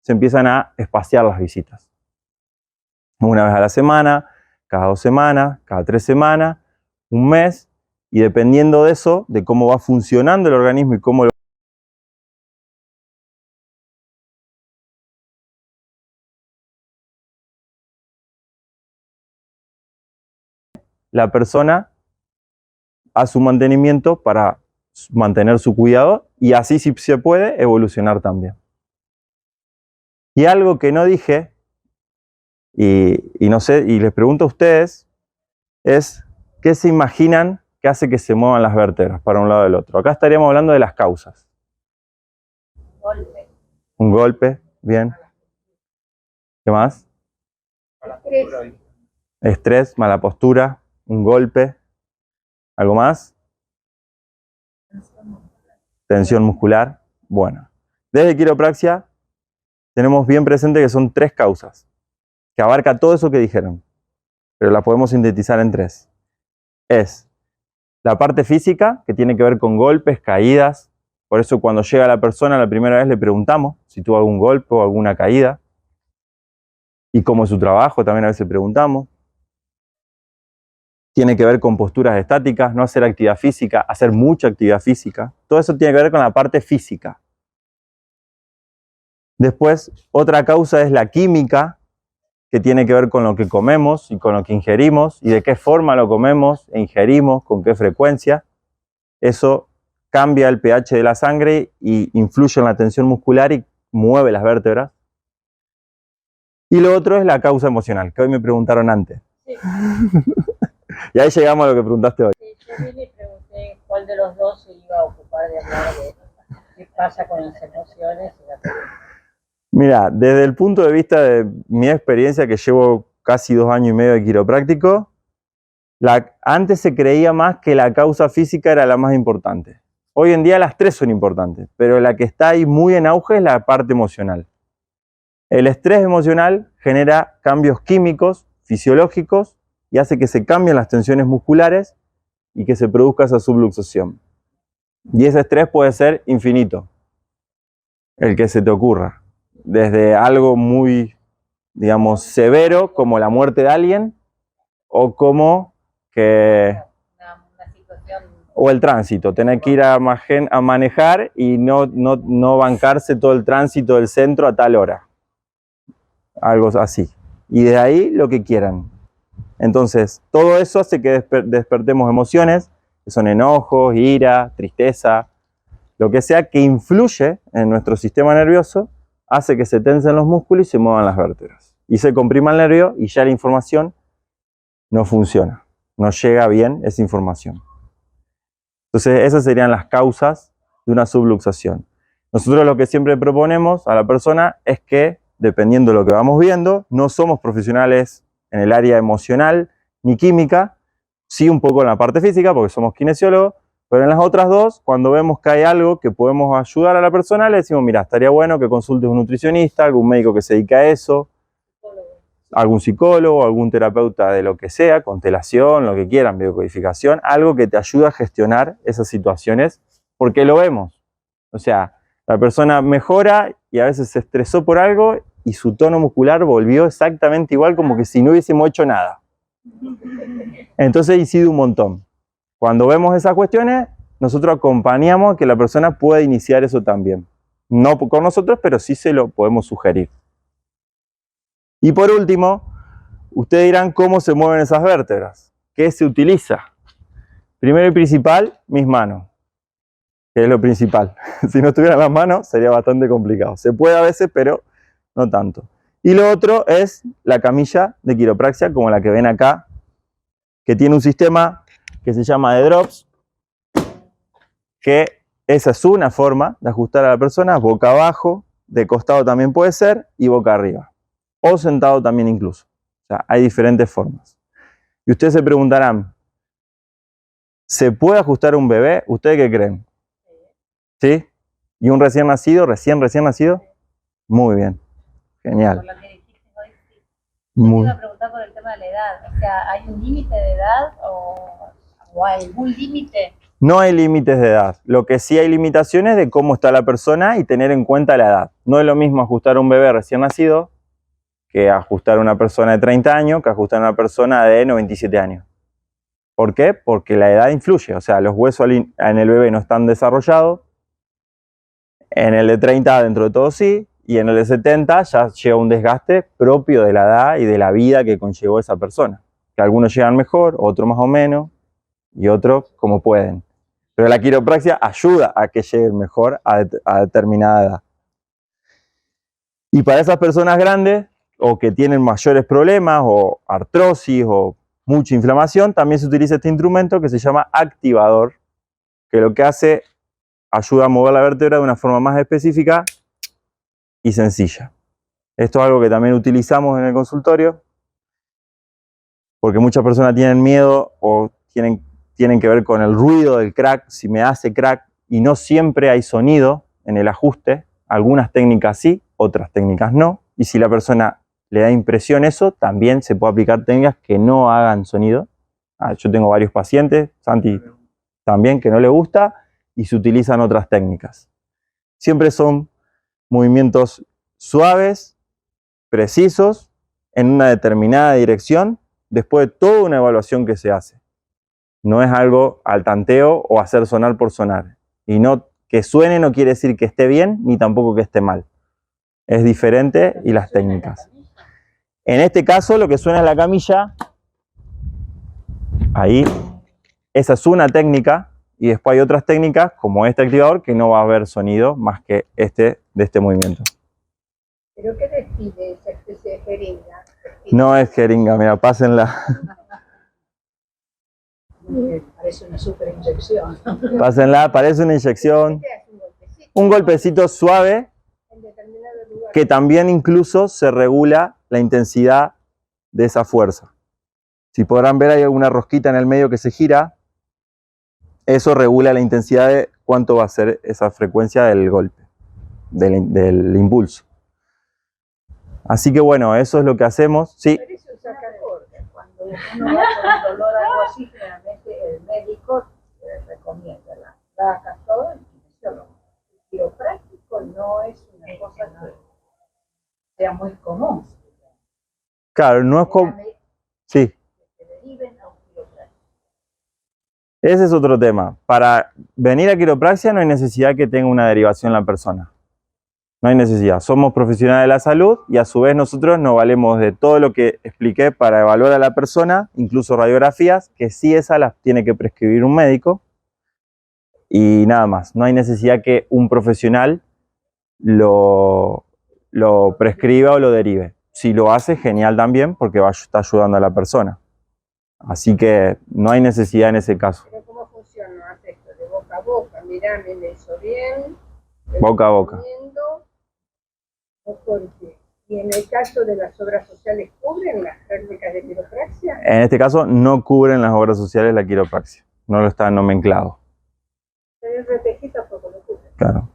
se empiezan a espaciar las visitas. Una vez a la semana, cada 2 semanas, cada 3 semanas, un mes, y dependiendo de eso, de cómo va funcionando el organismo y cómo la persona hace su mantenimiento para mantener su cuidado y así, si se puede, evolucionar también. Y algo que no dije, y no sé, y les pregunto a ustedes, es ¿qué se imaginan que hace que se muevan las vértebras para un lado del otro? Acá estaríamos hablando de las causas. Golpe. Un golpe, bien. ¿Qué más? Estrés. Estrés, mala postura, un golpe. ¿Algo más? Tensión muscular. Bueno, desde quiropraxia tenemos bien presente que son 3 causas, que abarca todo eso que dijeron, pero las podemos sintetizar en 3. Es la parte física, que tiene que ver con golpes, caídas. Por eso cuando llega la persona la primera vez le preguntamos si tuvo algún golpe o alguna caída. Y cómo es su trabajo, también a veces preguntamos. Tiene que ver con posturas estáticas, no hacer actividad física, hacer mucha actividad física. Todo eso tiene que ver con la parte física. Después, otra causa es la química, que tiene que ver con lo que comemos y con lo que ingerimos y de qué forma lo comemos e ingerimos, con qué frecuencia. Eso cambia el pH de la sangre y influye en la tensión muscular y mueve las vértebras. Y lo otro es la causa emocional, que hoy me preguntaron antes. Sí. Y ahí llegamos a lo que preguntaste hoy. Sí, yo le pregunté cuál de los dos se iba a ocupar de hablar de qué pasa con las emociones y la película. Mira, desde el punto de vista de mi experiencia, que llevo casi 2 años y medio de quiropráctico, antes se creía más que la causa física era la más importante. Hoy en día las tres son importantes, pero la que está ahí muy en auge es la parte emocional. El estrés emocional genera cambios químicos, fisiológicos, y hace que se cambien las tensiones musculares y que se produzca esa subluxación. Y ese estrés puede ser infinito, el que se te ocurra. Desde algo muy, digamos, severo, como la muerte de alguien, o como que... Una situación... O el tránsito, tener que ir a manejar y no bancarse todo el tránsito del centro a tal hora. Algo así. Y de ahí lo que quieran. Entonces, todo eso hace que despertemos emociones, que son enojos, ira, tristeza, lo que sea que influye en nuestro sistema nervioso, hace que se tensen los músculos y se muevan las vértebras. Y se comprima el nervio y ya la información no funciona, no llega bien esa información. Entonces, esas serían las causas de una subluxación. Nosotros lo que siempre proponemos a la persona es que, dependiendo de lo que vamos viendo, no somos profesionales en el área emocional ni química, sí un poco en la parte física, porque somos kinesiólogos, pero en las otras dos, cuando vemos que hay algo que podemos ayudar a la persona, le decimos, mira, estaría bueno que consultes a un nutricionista, algún médico que se dedica a eso, algún psicólogo, algún terapeuta de lo que sea, constelación, lo que quieran, biocodificación, algo que te ayude a gestionar esas situaciones, porque lo vemos. O sea, la persona mejora y a veces se estresó por algo y su tono muscular volvió exactamente igual como que si no hubiésemos hecho nada. Entonces incide un montón. Cuando vemos esas cuestiones, nosotros acompañamos a que la persona pueda iniciar eso también. No con nosotros, pero sí se lo podemos sugerir. Y por último, ustedes dirán cómo se mueven esas vértebras. ¿Qué se utiliza? Primero y principal, mis manos, que es lo principal. Si no tuvieran las manos, sería bastante complicado. Se puede a veces, pero no tanto. Y lo otro es la camilla de quiropraxia, como la que ven acá, que tiene un sistema que se llama de drops, que esa es una forma de ajustar a la persona, boca abajo, de costado también puede ser, y boca arriba. O sentado también incluso. O sea, hay diferentes formas. Y ustedes se preguntarán, ¿se puede ajustar a un bebé? ¿Ustedes qué creen? ¿Sí? ¿Y un recién nacido? ¿Recién nacido? Muy bien. Genial. Por lo que dijiste hoy, sí. Yo te Muy. iba a preguntar por el tema de la edad. O sea, ¿hay un límite de edad o hay algún límite? No hay límites de edad. Lo que sí hay limitaciones de cómo está la persona y tener en cuenta la edad. No es lo mismo ajustar a un bebé recién nacido que ajustar a una persona de 30 años que ajustar a una persona de 97 años. ¿Por qué? Porque la edad influye. O sea, los huesos en el bebé no están desarrollados. En el de 30 dentro de todo sí. Y en el de 70 ya lleva un desgaste propio de la edad y de la vida que conllevó esa persona. Que algunos llegan mejor, otros más o menos, y otros como pueden. Pero la quiropraxia ayuda a que lleguen mejor a determinada edad. Y para esas personas grandes, o que tienen mayores problemas, o artrosis, o mucha inflamación, también se utiliza este instrumento que se llama activador, que lo que hace, ayuda a mover la vértebra de una forma más específica y sencilla. Esto es algo que también utilizamos en el consultorio, porque muchas personas tienen miedo o tienen que ver con el ruido del crack, si me hace crack, y no siempre hay sonido en el ajuste. Algunas técnicas sí, otras técnicas no. Y si la persona le da impresión eso, también se puede aplicar técnicas que no hagan sonido. Yo tengo varios pacientes, Santi también, que no le gusta, y se utilizan otras técnicas. Siempre son movimientos suaves, precisos, en una determinada dirección, después de toda una evaluación que se hace. No es algo al tanteo o hacer sonar por sonar. Y no, que suene no quiere decir que esté bien, ni tampoco que esté mal. Es diferente y las técnicas. En este caso, lo que suena es la camilla. Ahí. Esa es una técnica. Y después hay otras técnicas, como este activador, que no va a haber sonido más que de este movimiento. ¿Pero qué define esa especie de jeringa? No es jeringa, mira, pásenla. Parece una super inyección. Pásenla, parece una inyección. Un golpecito suave, En determinado lugar. que también incluso se regula la intensidad de esa fuerza. Si podrán ver, hay alguna rosquita en el medio que se gira. Eso regula la intensidad de cuánto va a ser esa frecuencia del golpe, del impulso. Así que bueno, eso es lo que hacemos. Sí. Parece un sacacorte. Cuando uno va con un dolor algo así, generalmente el médico recomienda las placas, todo, el kinesiólogo. El quiropráctico no es una cosa que sea muy común. Claro, no es como... Sí. Que deriven a un quiropráctico. Ese es otro tema. Para venir a quiropraxia no hay necesidad que tenga una derivación la persona. No hay necesidad. Somos profesionales de la salud y a su vez nosotros nos valemos de todo lo que expliqué para evaluar a la persona, incluso radiografías, que sí esas las tiene que prescribir un médico y nada más. No hay necesidad que un profesional lo prescriba o lo derive. Si lo hace, genial también, porque está ayudando a la persona. Así que no hay necesidad en ese caso. Pero ¿cómo funciona? Hace esto de boca a boca. Mirá, me hizo bien. Boca a boca. ¿O por qué? Y en el caso de las obras sociales, ¿cubren las prácticas de quiropraxia? En este caso no cubren las obras sociales la quiropraxia. No lo está nomenclado. Pero el RPG tampoco lo cubre. Claro,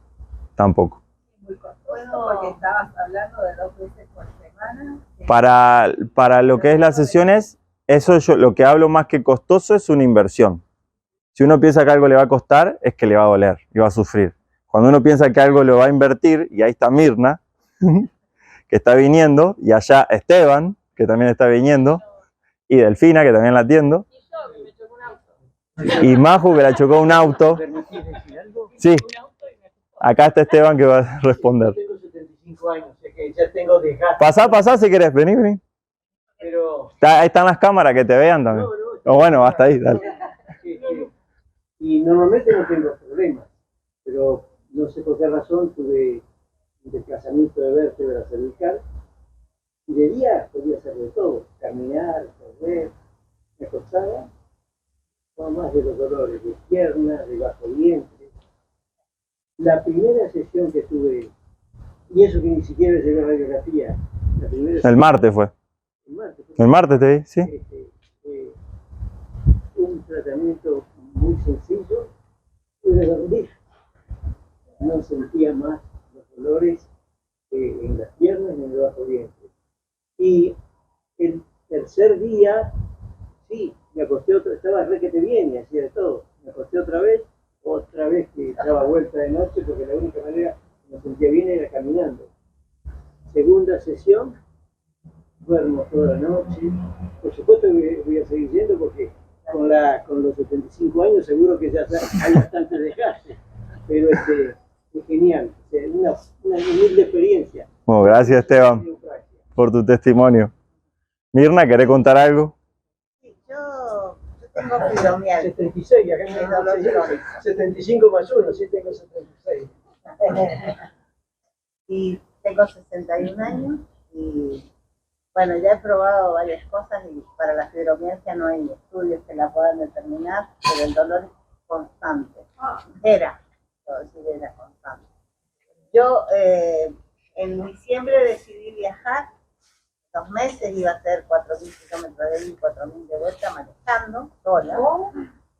tampoco. Muy costoso porque estabas hablando de 2 veces por semana. Para lo que es las sesiones, eso lo que hablo más que costoso es una inversión. Si uno piensa que algo le va a costar, es que le va a doler y va a sufrir. Cuando uno piensa que algo lo va a invertir, y ahí está Mirna, que está viniendo, y allá Esteban, que también está viniendo, y Delfina, que también la atiendo, Y yo, que me chocó un auto. y Maju, que la chocó un auto. Sí, acá está Esteban que va a responder. Tengo 75 años, es que ya tengo desgaste. Pasá si querés, vení. Pero Ahí están las cámaras, que te vean también. O bueno, hasta ahí, dale. Y normalmente no tengo problemas, pero no sé por qué razón tuve un desplazamiento de vértebra cervical y de día podía hacer de todo, caminar, correr, me acostaba, no más de los dolores de piernas, de bajo vientre. La primera sesión que tuve, y eso que ni siquiera llevé radiografía, la primera El martes fue. El martes te vi, sí. Un tratamiento muy sencillo, pude dormir. No sentía más los dolores en las piernas ni en el bajo vientre. Y el tercer día, sí, me acosté estaba requete bien y hacía de todo. Me acosté otra vez que daba vuelta de noche porque la única manera que me sentía bien era caminando. Segunda sesión, duermo toda la noche. Por supuesto que voy a seguir yendo porque con los 75 años seguro que ya hay bastante desgaste, pero es genial, una humilde experiencia. Bueno, gracias Esteban por tu testimonio. Mirna, ¿querés contar algo? Sí, yo tengo fibromialgia. 76, acá me 75 más 1, sí tengo 76. Y tengo 61 años y bueno, ya he probado varias cosas y para la fibromialgia no hay estudios que la puedan determinar, pero el dolor es constante. Era constante. Yo en diciembre decidí viajar, 2 meses, iba a hacer 4.000 kilómetros de ida y 4.000 de vuelta manejando sola.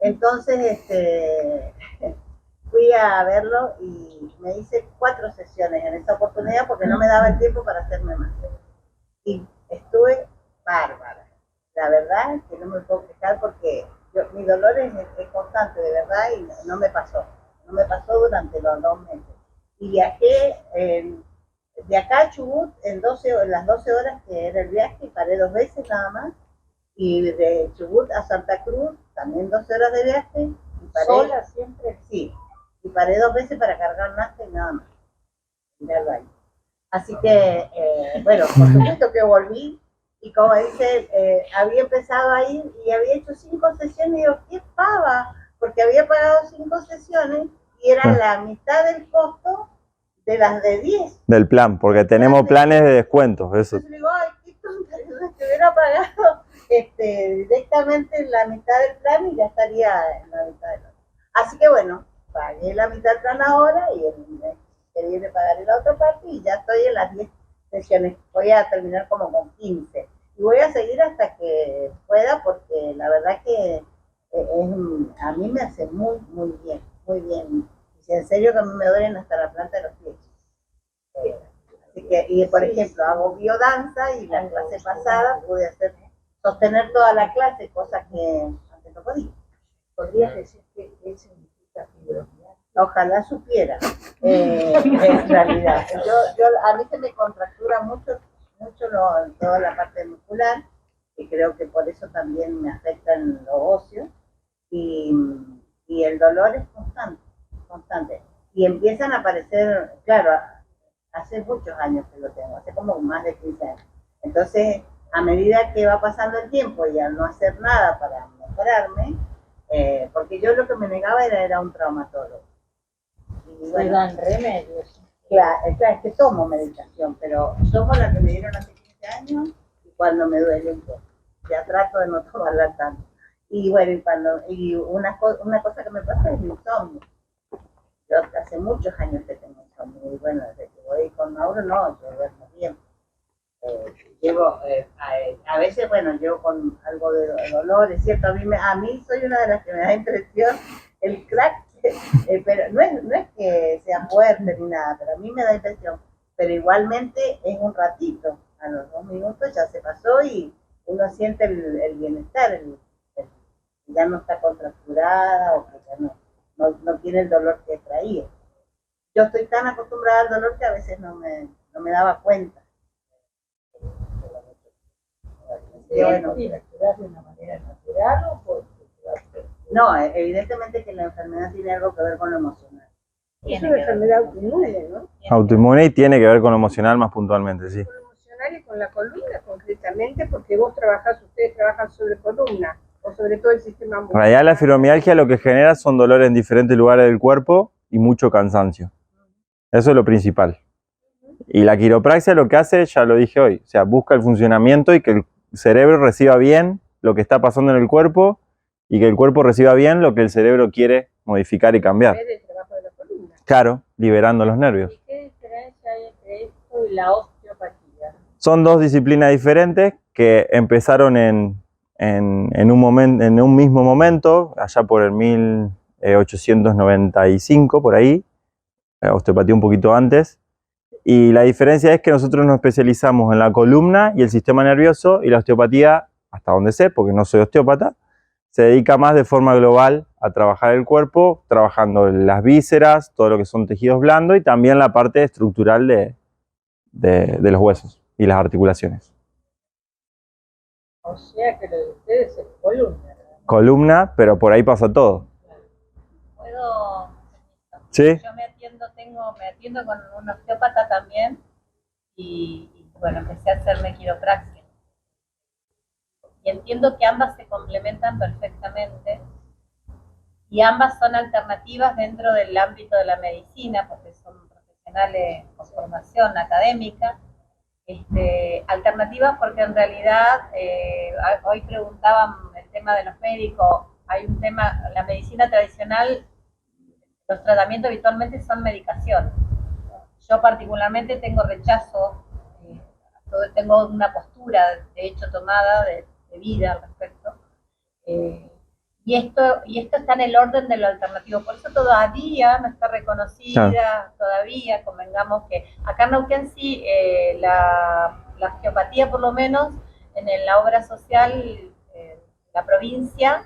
Entonces fui a verlo y me hice 4 sesiones en esa oportunidad porque no me daba el tiempo para hacerme más. Y estuve bárbara. La verdad es que no me puedo quejar porque mi dolor es constante, de verdad, y no me pasó. No me pasó durante los 2 meses. Y viajé de acá a Chubut en las 12 horas que era el viaje, y paré 2 veces nada más. Y de Chubut a Santa Cruz, también 12 horas de viaje. Y paré, ¿Sola siempre? Sí. Y paré 2 veces para cargar nafta y nada más. Mirarlo ahí. Así que, bueno, por supuesto que volví Y como dice, había empezado a ir y había hecho 5 sesiones y digo, qué pava, porque había pagado 5 sesiones y era la mitad del costo de las de 10. Del plan, porque tenemos planes de descuentos, eso. Entonces digo, ay, qué tonta, que hubiera pagado directamente la mitad del plan y ya estaría en la mitad del otro. Así que bueno, pagué la mitad del plan ahora y el mes que viene pagaré la otra parte y ya estoy en las 10 sesiones. Voy a terminar como con 15 y voy a seguir hasta que pueda porque la verdad que a mí me hace muy, muy bien, muy bien. Y en serio que a mí me duelen hasta la planta de los pies. Así que, y por ejemplo, hago biodanza y la clase pasada pude sostener toda la clase, cosa que antes no podía. ¿Podrías decir qué significa fibromialgia? Ojalá supiera, en realidad. A mí se me contractura mucho toda la parte muscular, y creo que por eso también me afecta en los óseos, y el dolor es constante, constante. Y empiezan a aparecer, claro, hace muchos años que lo tengo, hace como más de 15 años. Entonces, a medida que va pasando el tiempo y al no hacer nada para mejorarme, porque yo lo que me negaba era un traumatólogo. Y bueno, dan remedios. Claro, es que tomo medicación, pero tomo la que me dieron hace 15 años y cuando me duele un poco. Ya trato de no tomarla tanto. Y bueno, una cosa que me pasa es el insomnio. Yo hace muchos años que tengo insomnio y bueno, desde que voy con Mauro no, yo duermo bien. A veces, bueno, llevo con algo de dolor, es cierto, a mí soy una de las que me da impresión el crack, pero no es que sea fuerte ni nada, pero a mí me da impresión, pero igualmente es un ratito, a los 2 minutos ya se pasó y uno siente el bienestar, ya no está contracturada o que ya no tiene el dolor que traía. Yo estoy tan acostumbrada al dolor que a veces no me daba cuenta. Bueno, ¿de una manera natural o por No, evidentemente que la enfermedad tiene algo que ver con lo emocional. Es una enfermedad autoinmune, ¿no? Autoinmune y tiene que ver con lo emocional más puntualmente, sí. Con lo emocional y con la columna concretamente, porque ustedes trabajan sobre columna o sobre todo el sistema En muscular. realidad la fibromialgia lo que genera son dolores en diferentes lugares del cuerpo y mucho cansancio. Eso es lo principal. Y la quiropraxia lo que hace, ya lo dije hoy, o sea, busca el funcionamiento y que el cerebro reciba bien lo que está pasando en el cuerpo y que el cuerpo reciba bien lo que el cerebro quiere modificar y cambiar. El trabajo de la columna. Claro, liberando los nervios. ¿Y qué diferencia hay entre esto y la osteopatía? Son dos disciplinas diferentes que empezaron en un mismo momento, allá por el 1895, por ahí, osteopatía un poquito antes. Y la diferencia es que nosotros nos especializamos en la columna y el sistema nervioso, y la osteopatía, hasta donde sé, porque no soy osteópata, se dedica más de forma global a trabajar el cuerpo, trabajando las vísceras, todo lo que son tejidos blandos y también la parte estructural de los huesos y las articulaciones. O sea que lo de ustedes es columna, ¿verdad? Columna, pero por ahí pasa todo. ¿Puedo? ¿Sí? Yo me atiendo con un osteópata también y bueno, empecé a hacerme quiropraxia. Y entiendo que ambas se complementan perfectamente y ambas son alternativas dentro del ámbito de la medicina porque son profesionales con formación académica. Alternativas porque en realidad hoy preguntaban el tema de los médicos, hay un tema, la medicina tradicional, los tratamientos habitualmente son medicación. Yo particularmente tengo rechazo, tengo una postura de hecho tomada de vida al respecto, y esto está en el orden de lo alternativo, por eso todavía no está reconocida, todavía convengamos que acá en Neuquén sí, la osteopatía por lo menos en la obra social, la provincia,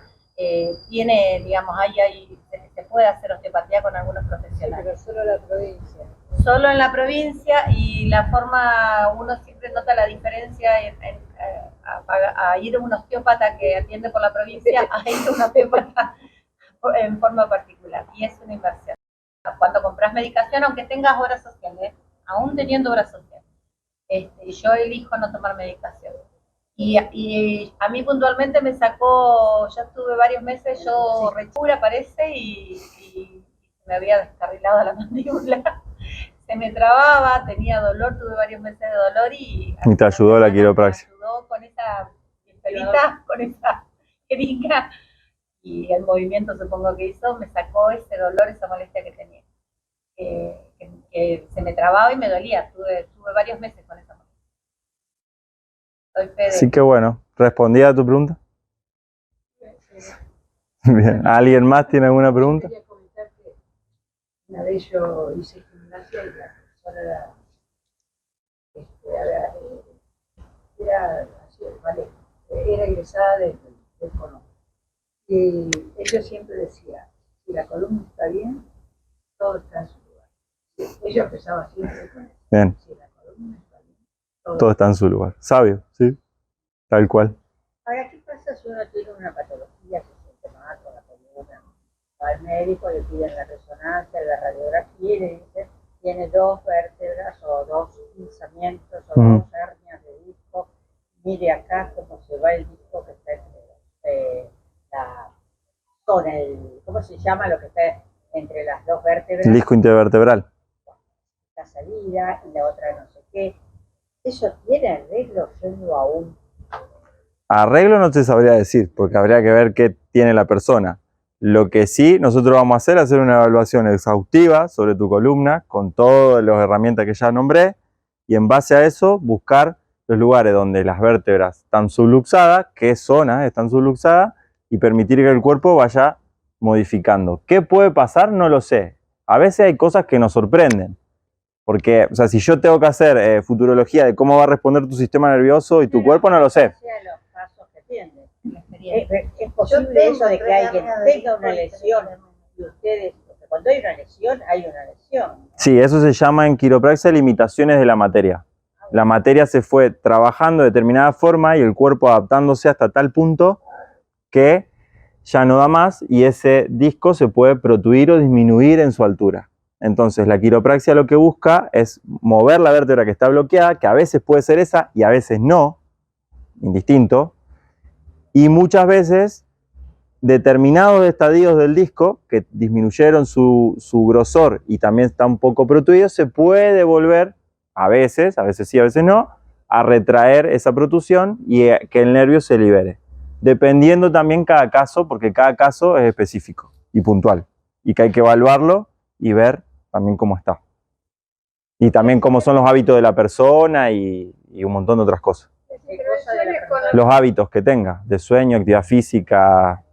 tiene, digamos, se puede hacer osteopatía con algunos profesionales. Pero solo la provincia. Solo en la provincia, y la forma, uno siempre nota la diferencia a ir a un osteópata que atiende por la provincia a ir a un osteópata en forma particular, y es una inversión. Cuando compras medicación, aunque tengas obra social, aún teniendo obra social, yo elijo no tomar medicación. Y a mí puntualmente me sacó, ya estuve varios meses, yo rechura parece, y me había descarrilado la mandíbula. Se me trababa, tenía dolor, tuve varios meses de dolor y te ayudó la quiropraxia. me ayudó con esa pelita, con esa jeringa y el movimiento supongo que hizo, me sacó ese dolor, esa molestia que tenía. Que se me trababa y me dolía, tuve varios meses con esa molestia. Soy fe de- Así que bueno, ¿respondí a tu pregunta? Bien. ¿Alguien más tiene alguna pregunta? Quería comentar que una vez yo hice gimnasia y la profesora era así, vale, era egresada del Colón. Y ella siempre decía, si la columna está bien, todo está en su lugar. Ella empezaba siempre con eso. Bien, Si la columna está bien, todo está en su lugar. Sabio, sí, tal cual. Ahora, ¿qué pasa si uno tiene una patología, se siente mal con la columna? Va al médico, le piden la resonancia, la radiografía y le dicen, tiene 2 vértebras o 2 pinzamientos o 2 hernias de disco. Mire acá cómo se va el disco que está con el, ¿cómo se llama lo que está entre las 2 vértebras? El disco intervertebral. La salida y la otra no sé qué. ¿Eso tiene arreglo yendo a un Arreglo no te sabría decir, porque habría que ver qué tiene la persona. Lo que sí nosotros vamos a hacer es hacer una evaluación exhaustiva sobre tu columna, con todas las herramientas que ya nombré, y en base a eso buscar los lugares donde las vértebras están subluxadas, qué zonas están subluxadas, y permitir que el cuerpo vaya modificando. ¿Qué puede pasar? No lo sé. A veces hay cosas que nos sorprenden. Porque, o sea, si yo tengo que hacer futurología de cómo va a responder tu sistema nervioso y tu cuerpo, no lo sé. los pasos que tiene. la experiencia. ¿Es posible eso de que alguien tenga una lesión y ustedes, porque cuando hay una lesión, hay una lesión? Sí, eso se llama en quiropraxia limitaciones de la materia. La materia se fue trabajando de determinada forma y el cuerpo adaptándose hasta tal punto que ya no da más y ese disco se puede protuir o disminuir en su altura. Entonces, la quiropraxia lo que busca es mover la vértebra que está bloqueada, que a veces puede ser esa y a veces no, indistinto, y muchas veces determinados estadios del disco que disminuyeron su grosor y también está un poco protuido, se puede volver, a veces sí, a veces no, a retraer esa protusión y que el nervio se libere. Dependiendo también cada caso, porque cada caso es específico y puntual, y que hay que evaluarlo y ver también cómo está. Y también cómo son los hábitos de la persona y un montón de otras cosas. Los hábitos que tenga, de sueño, actividad física,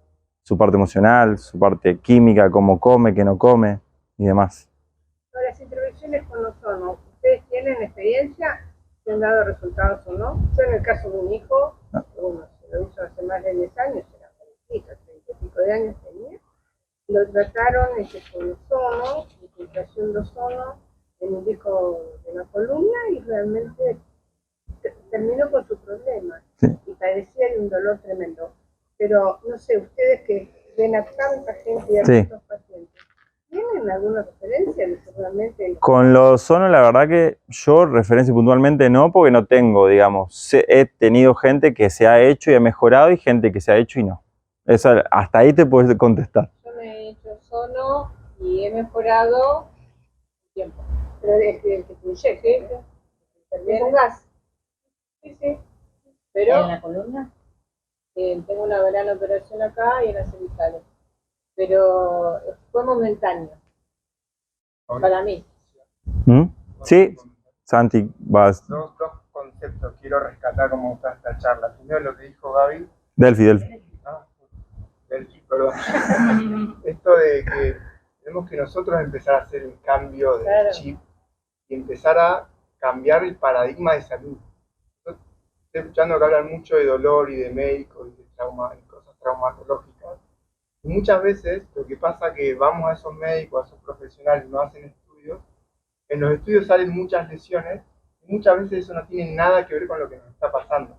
su parte emocional, su parte química, cómo come, qué no come y demás. Las intervenciones con ozono, ¿ustedes tienen experiencia? ¿Se han dado resultados o no? Yo en el caso de un hijo, uno se lo hizo hace más de 10 años, era jovencito, 30 y pico de años tenía, lo trataron con ozono, infiltración de ozono en el disco de la columna y realmente terminó con su problema. Sí. Y padecía de un dolor tremendo. Pero no sé, ustedes que ven a tanta gente y a Sí. tantos pacientes, ¿tienen alguna referencia de que realmente? Con los ozono, la verdad que yo referencia puntualmente no, porque no tengo, digamos, he tenido gente que se ha hecho y ha mejorado y gente que se ha hecho y no. Eso, hasta ahí te puedes contestar. Yo me he hecho ozono y he mejorado tiempo. Pero es que te inyecte, también un gas. Sí, sí. Pero ¿En la columna? tengo una gran operación acá y en las cervicales. Pero fue momentáneo. Para mí. ¿Mm? Sí, Santi, vas. Dos conceptos quiero rescatar como está esta charla. Primero lo que dijo Gaby. Delphi. Delphi, perdón. Esto de que tenemos que nosotros empezar a hacer el cambio de chip y empezar a cambiar el paradigma de salud. Yo estoy escuchando que hablan mucho de dolor y de médicos y de trauma, y cosas traumatológicas. Y muchas veces lo que pasa es que vamos a esos médicos, a esos profesionales, no hacen estudios. En los estudios salen muchas lesiones y muchas veces eso no tiene nada que ver con lo que nos está pasando.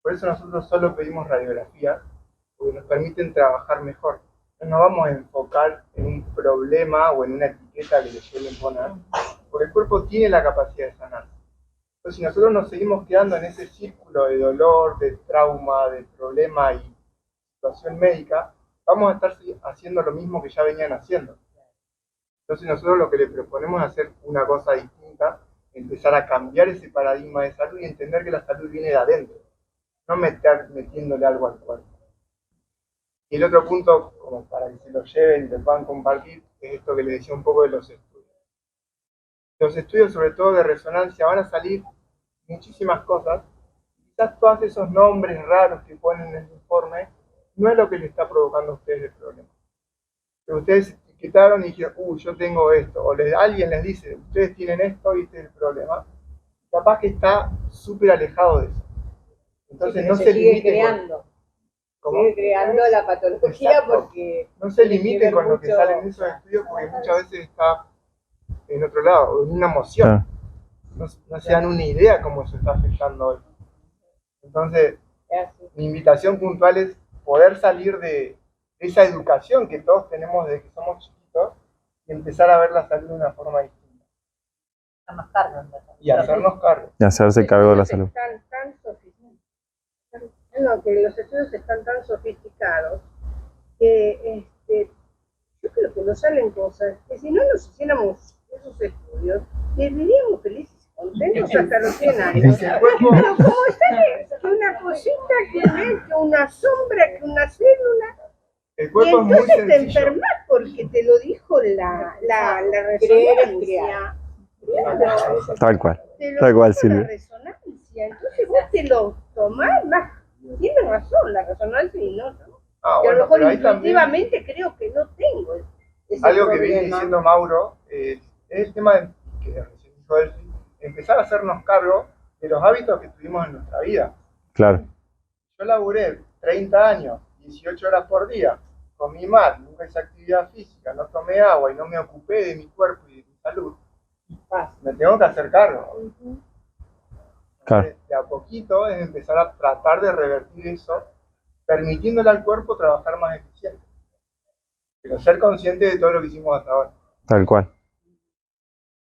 Por eso nosotros solo pedimos radiografías, porque nos permiten trabajar mejor. No nos vamos a enfocar en un problema o en una etiqueta que le suelen poner, porque el cuerpo tiene la capacidad de sanar. Entonces, si nosotros nos seguimos quedando en ese círculo de dolor, de trauma, de problema y situación médica, vamos a estar haciendo lo mismo que ya venían haciendo. Entonces nosotros lo que le proponemos es hacer una cosa distinta, empezar a cambiar ese paradigma de salud y entender que la salud viene de adentro, no metiéndole algo al cuerpo. Y el otro punto, como para que se lo lleven y lo puedan compartir, es esto que les decía un poco de los estudios. Los estudios, sobre todo de resonancia, van a salir muchísimas cosas. Quizás todos esos nombres raros que ponen en el informe no es lo que le está provocando a ustedes el problema. Pero ustedes etiquetaron y dijeron, yo tengo esto, o alguien les dice, ustedes tienen esto y este es el problema. Capaz que está súper alejado de eso. Entonces sí, no se sigue limite creando. ¿Cómo? Sigue creando la patología. Exacto. Porque no se limite con lo que sale en esos estudios, porque muchas veces está en otro lado, en una emoción. No se dan una idea cómo eso está afectando hoy. Entonces, mi invitación puntual es poder salir de esa educación que todos tenemos desde que somos chiquitos y empezar a ver la salud de una forma distinta. Hacernos cargo, entonces. Y hacernos cargo. Y hacerse cargo de la salud. Que los estudios están tan sofisticados que yo creo que nos salen cosas que si no nos hiciéramos esos estudios, viviríamos felices, contentos hasta los 100 años. Pero como sale que una cosita, que una sombra, que una célula, El y cuerpo es muy entonces te sencillo. enfermas porque te lo dijo la resonancia. Tal cual. Te lo Tal cual, dijo la Silvia. resonancia. Entonces vos te lo tomás más. Tienes razón, la resonancia y no. Que a lo Bueno, mejor pero ahí también intuitivamente creo que no tengo ese algo que problema. viene diciendo Mauro es el tema que recién dijo él, empezar a hacernos cargo de los hábitos que tuvimos en nuestra vida. Claro. Yo laburé 30 años, 18 horas por día, comí mal, nunca hice actividad física, no tomé agua y no me ocupé de mi cuerpo y de mi salud. Me tengo que hacer cargo. Claro. De a poquito es empezar a tratar de revertir eso, permitiéndole al cuerpo trabajar más eficiente. Pero ser consciente de todo lo que hicimos hasta ahora. Tal cual.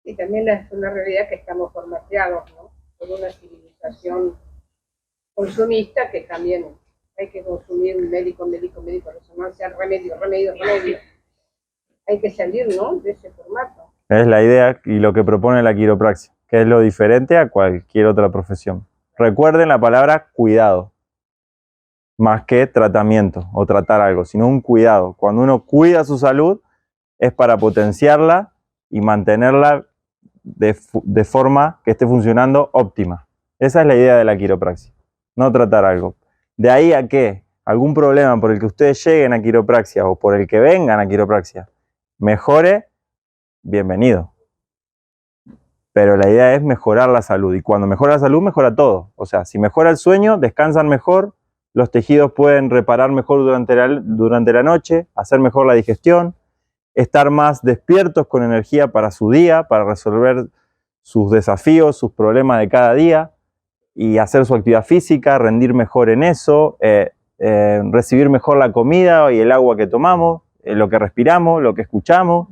Y también es una realidad que estamos formateados, ¿no? Por una civilización consumista que también hay que consumir médico, resonancia, remedio. Hay que salir, ¿no? De ese formato. Es la idea y lo que propone la quiropraxia, que es lo diferente a cualquier otra profesión. Recuerden la palabra cuidado, más que tratamiento o tratar algo, sino un cuidado. Cuando uno cuida su salud es para potenciarla y mantenerla de forma que esté funcionando óptima. Esa es la idea de la quiropraxia, no tratar algo. De ahí a que algún problema por el que ustedes lleguen a quiropraxia o por el que vengan a quiropraxia mejore, bienvenido. Pero la idea es mejorar la salud. Y cuando mejora la salud, mejora todo. O sea, si mejora el sueño, descansan mejor, los tejidos pueden reparar mejor durante la noche, hacer mejor la digestión, estar más despiertos con energía para su día, para resolver sus desafíos, sus problemas de cada día, y hacer su actividad física, rendir mejor en eso, recibir mejor la comida y el agua que tomamos, lo que respiramos, lo que escuchamos,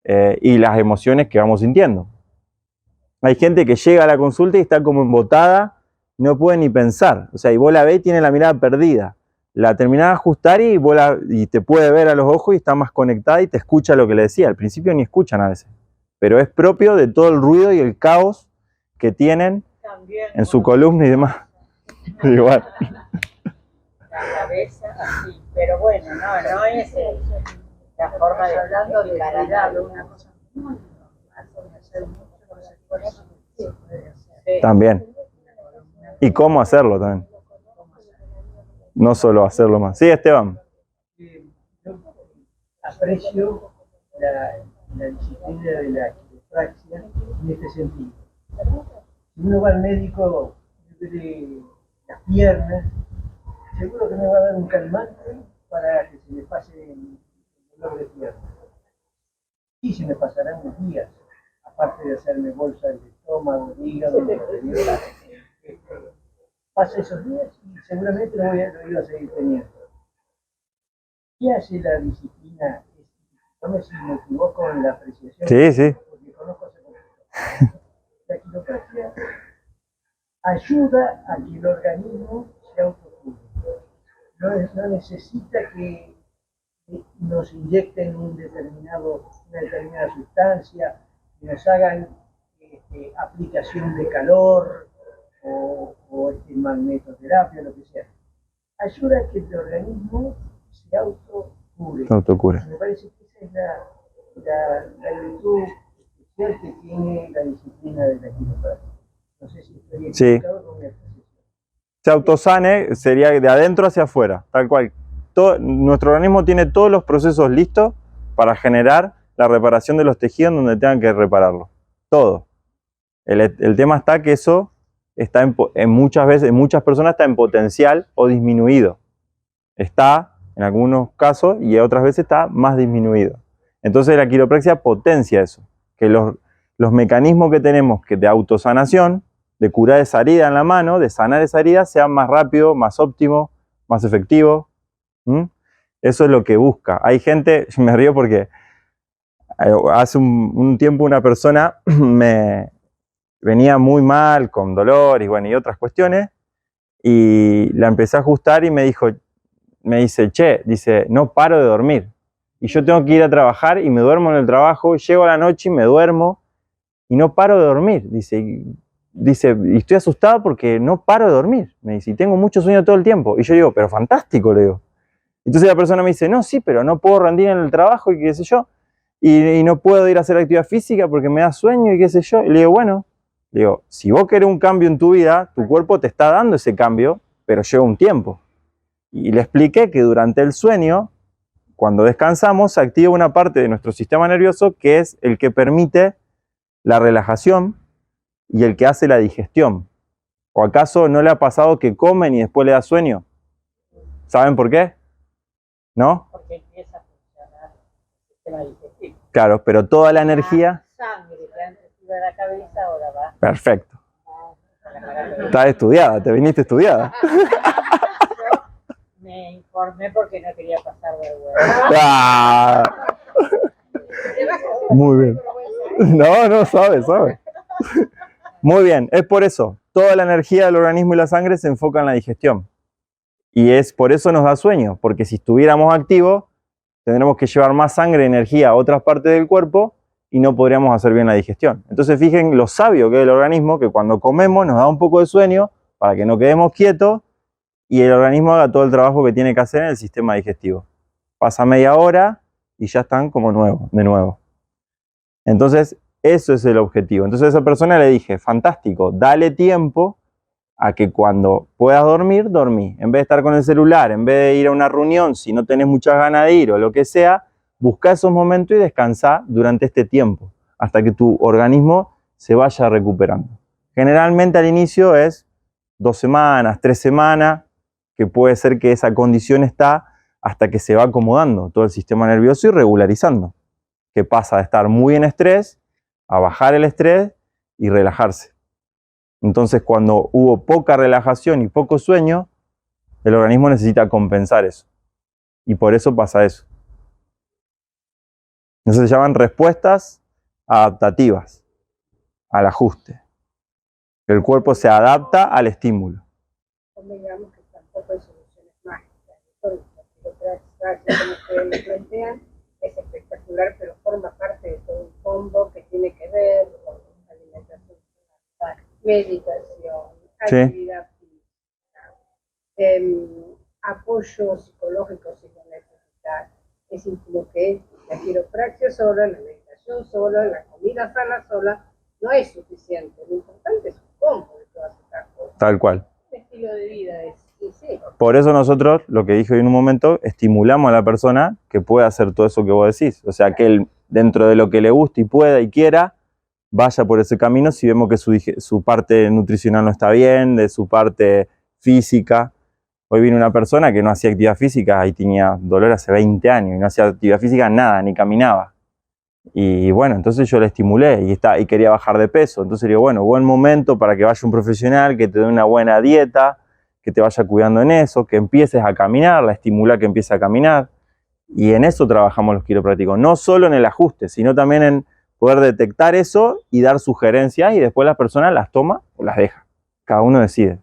y las emociones que vamos sintiendo. Hay gente que llega a la consulta y está como embotada, no puede ni pensar. O sea, y vos la ves y tiene la mirada perdida. La terminás de ajustar y te puede ver a los ojos y está más conectada y te escucha lo que le decía. Al principio ni escuchan a veces. Pero es propio de todo el ruido y el caos que tienen en su columna y demás. Igual. La cabeza así, pero bueno, no es la forma de hablando de cuidado, una cosa muy normal, hacer muchos esfuerzos. También. Y cómo hacerlo también. No solo hacerlo más. Sí, Esteban. Yo aprecio la disciplina de la quiropraxia en este sentido. Si uno va al médico de las piernas, seguro que me va a dar un calmante para que se me pase el dolor de pierna. Y se me pasarán unos días, aparte de hacerme bolsa del estómago, del hígado, pasa esos días y seguramente lo iba a seguir teniendo. ¿Qué hace la disciplina? No me si me equivoco en la apreciación. Sí, sí. Porque conozco ese concepto. La quiropraxia ayuda a que el organismo se autocure. No necesita que nos inyecten una determinada sustancia, que nos hagan aplicación de calor o magnetoterapia, lo que sea. Ayuda a que el organismo se autocure. Autocura. Me parece que esa es la virtud especial que tiene la disciplina de la quiropráctica. No sé si estoy equivocado con esta sesión. Se autosane sería de adentro hacia afuera, tal cual. Nuestro organismo tiene todos los procesos listos para generar la reparación de los tejidos donde tengan que repararlo. Todo. El tema está que eso está en muchas personas está en potencial o disminuido. Está en algunos casos y otras veces está más disminuido. Entonces la quiropraxia potencia eso, que los mecanismos que tenemos de autosanación, de curar esa herida en la mano, de sanar esa herida, sean más rápido, más óptimo, más efectivo. Eso es lo que busca. Hay gente, me río porque hace un tiempo una persona venía muy mal, con dolor y otras cuestiones, y la empecé a ajustar y me dice, dice, no paro de dormir. Y yo tengo que ir a trabajar y me duermo en el trabajo, llego a la noche y me duermo y no paro de dormir. Dice, y estoy asustado porque no paro de dormir. Me dice, y tengo mucho sueño todo el tiempo. Y yo digo, pero fantástico, le digo. Entonces la persona me dice, no, sí, pero no puedo rendir en el trabajo y qué sé yo. Y no puedo ir a hacer actividad física porque me da sueño y qué sé yo. Y le digo, bueno, si vos querés un cambio en tu vida, tu cuerpo te está dando ese cambio, pero lleva un tiempo. Y le expliqué que durante el sueño, cuando descansamos, se activa una parte de nuestro sistema nervioso que es el que permite la relajación y el que hace la digestión. ¿O acaso no le ha pasado que comen y después le da sueño? ¿Saben por qué? ¿No? Porque empieza a funcionar el sistema digestivo. Claro, pero toda la energía... Sangre que antes iba a la cabeza, ahora va Perfecto. a la cabeza. Estás estudiada, te viniste estudiada. Me informé porque no quería pasar vergüenza. Ah, muy bien. No, sabe. Muy bien, es por eso. Toda la energía del organismo y la sangre se enfoca en la digestión. Y es por eso nos da sueño, porque si estuviéramos activos, tendremos que llevar más sangre y energía a otras partes del cuerpo y no podríamos hacer bien la digestión. Entonces fijen lo sabio que es el organismo, que cuando comemos nos da un poco de sueño para que no quedemos quietos y el organismo haga todo el trabajo que tiene que hacer en el sistema digestivo. Pasa media hora y ya están como de nuevo. Entonces, eso es el objetivo. Entonces a esa persona le dije, fantástico, dale tiempo a que cuando puedas dormir, dormí. En vez de estar con el celular, en vez de ir a una reunión, si no tenés muchas ganas de ir o lo que sea, busca esos momentos y descansa durante este tiempo, hasta que tu organismo se vaya recuperando. Generalmente al inicio es 2 semanas, 3 semanas, que puede ser que esa condición está hasta que se va acomodando todo el sistema nervioso y regularizando. Que pasa de estar muy en estrés a bajar el estrés y relajarse. Entonces, cuando hubo poca relajación y poco sueño, el organismo necesita compensar eso. Y por eso pasa eso. Eso se llaman respuestas adaptativas al ajuste. El cuerpo se adapta al estímulo. Digamos que tampoco hay soluciones mágicas. Esto como ustedes lo plantean es espectacular, pero forma parte de todo un combo que tiene que ver con alimentación, meditación, actividad física, apoyo psicológico si lo necesitas. Es lo que es la quiropraxia sola, la meditación sola, la comida sana sola, no es suficiente. Lo importante es un combo de todas estas cosas. Tal cual. Un estilo de vida es. Sí. Por eso nosotros, lo que dije en un momento, estimulamos a la persona que pueda hacer todo eso que vos decís. O sea, que él, dentro de lo que le guste y pueda y quiera, vaya por ese camino si vemos que su parte nutricional no está bien, de su parte física. Hoy vino una persona que no hacía actividad física y tenía dolor hace 20 años y no hacía actividad física nada, ni caminaba. Y bueno, entonces yo le estimulé y quería bajar de peso. Entonces digo, bueno, buen momento para que vaya un profesional, que te dé una buena dieta, que te vaya cuidando en eso, que empieces a caminar, la estimula que empiece a caminar. Y en eso trabajamos los quiroprácticos, no solo en el ajuste, sino también en poder detectar eso y dar sugerencias y después la persona las toma o las deja. cada uno decide.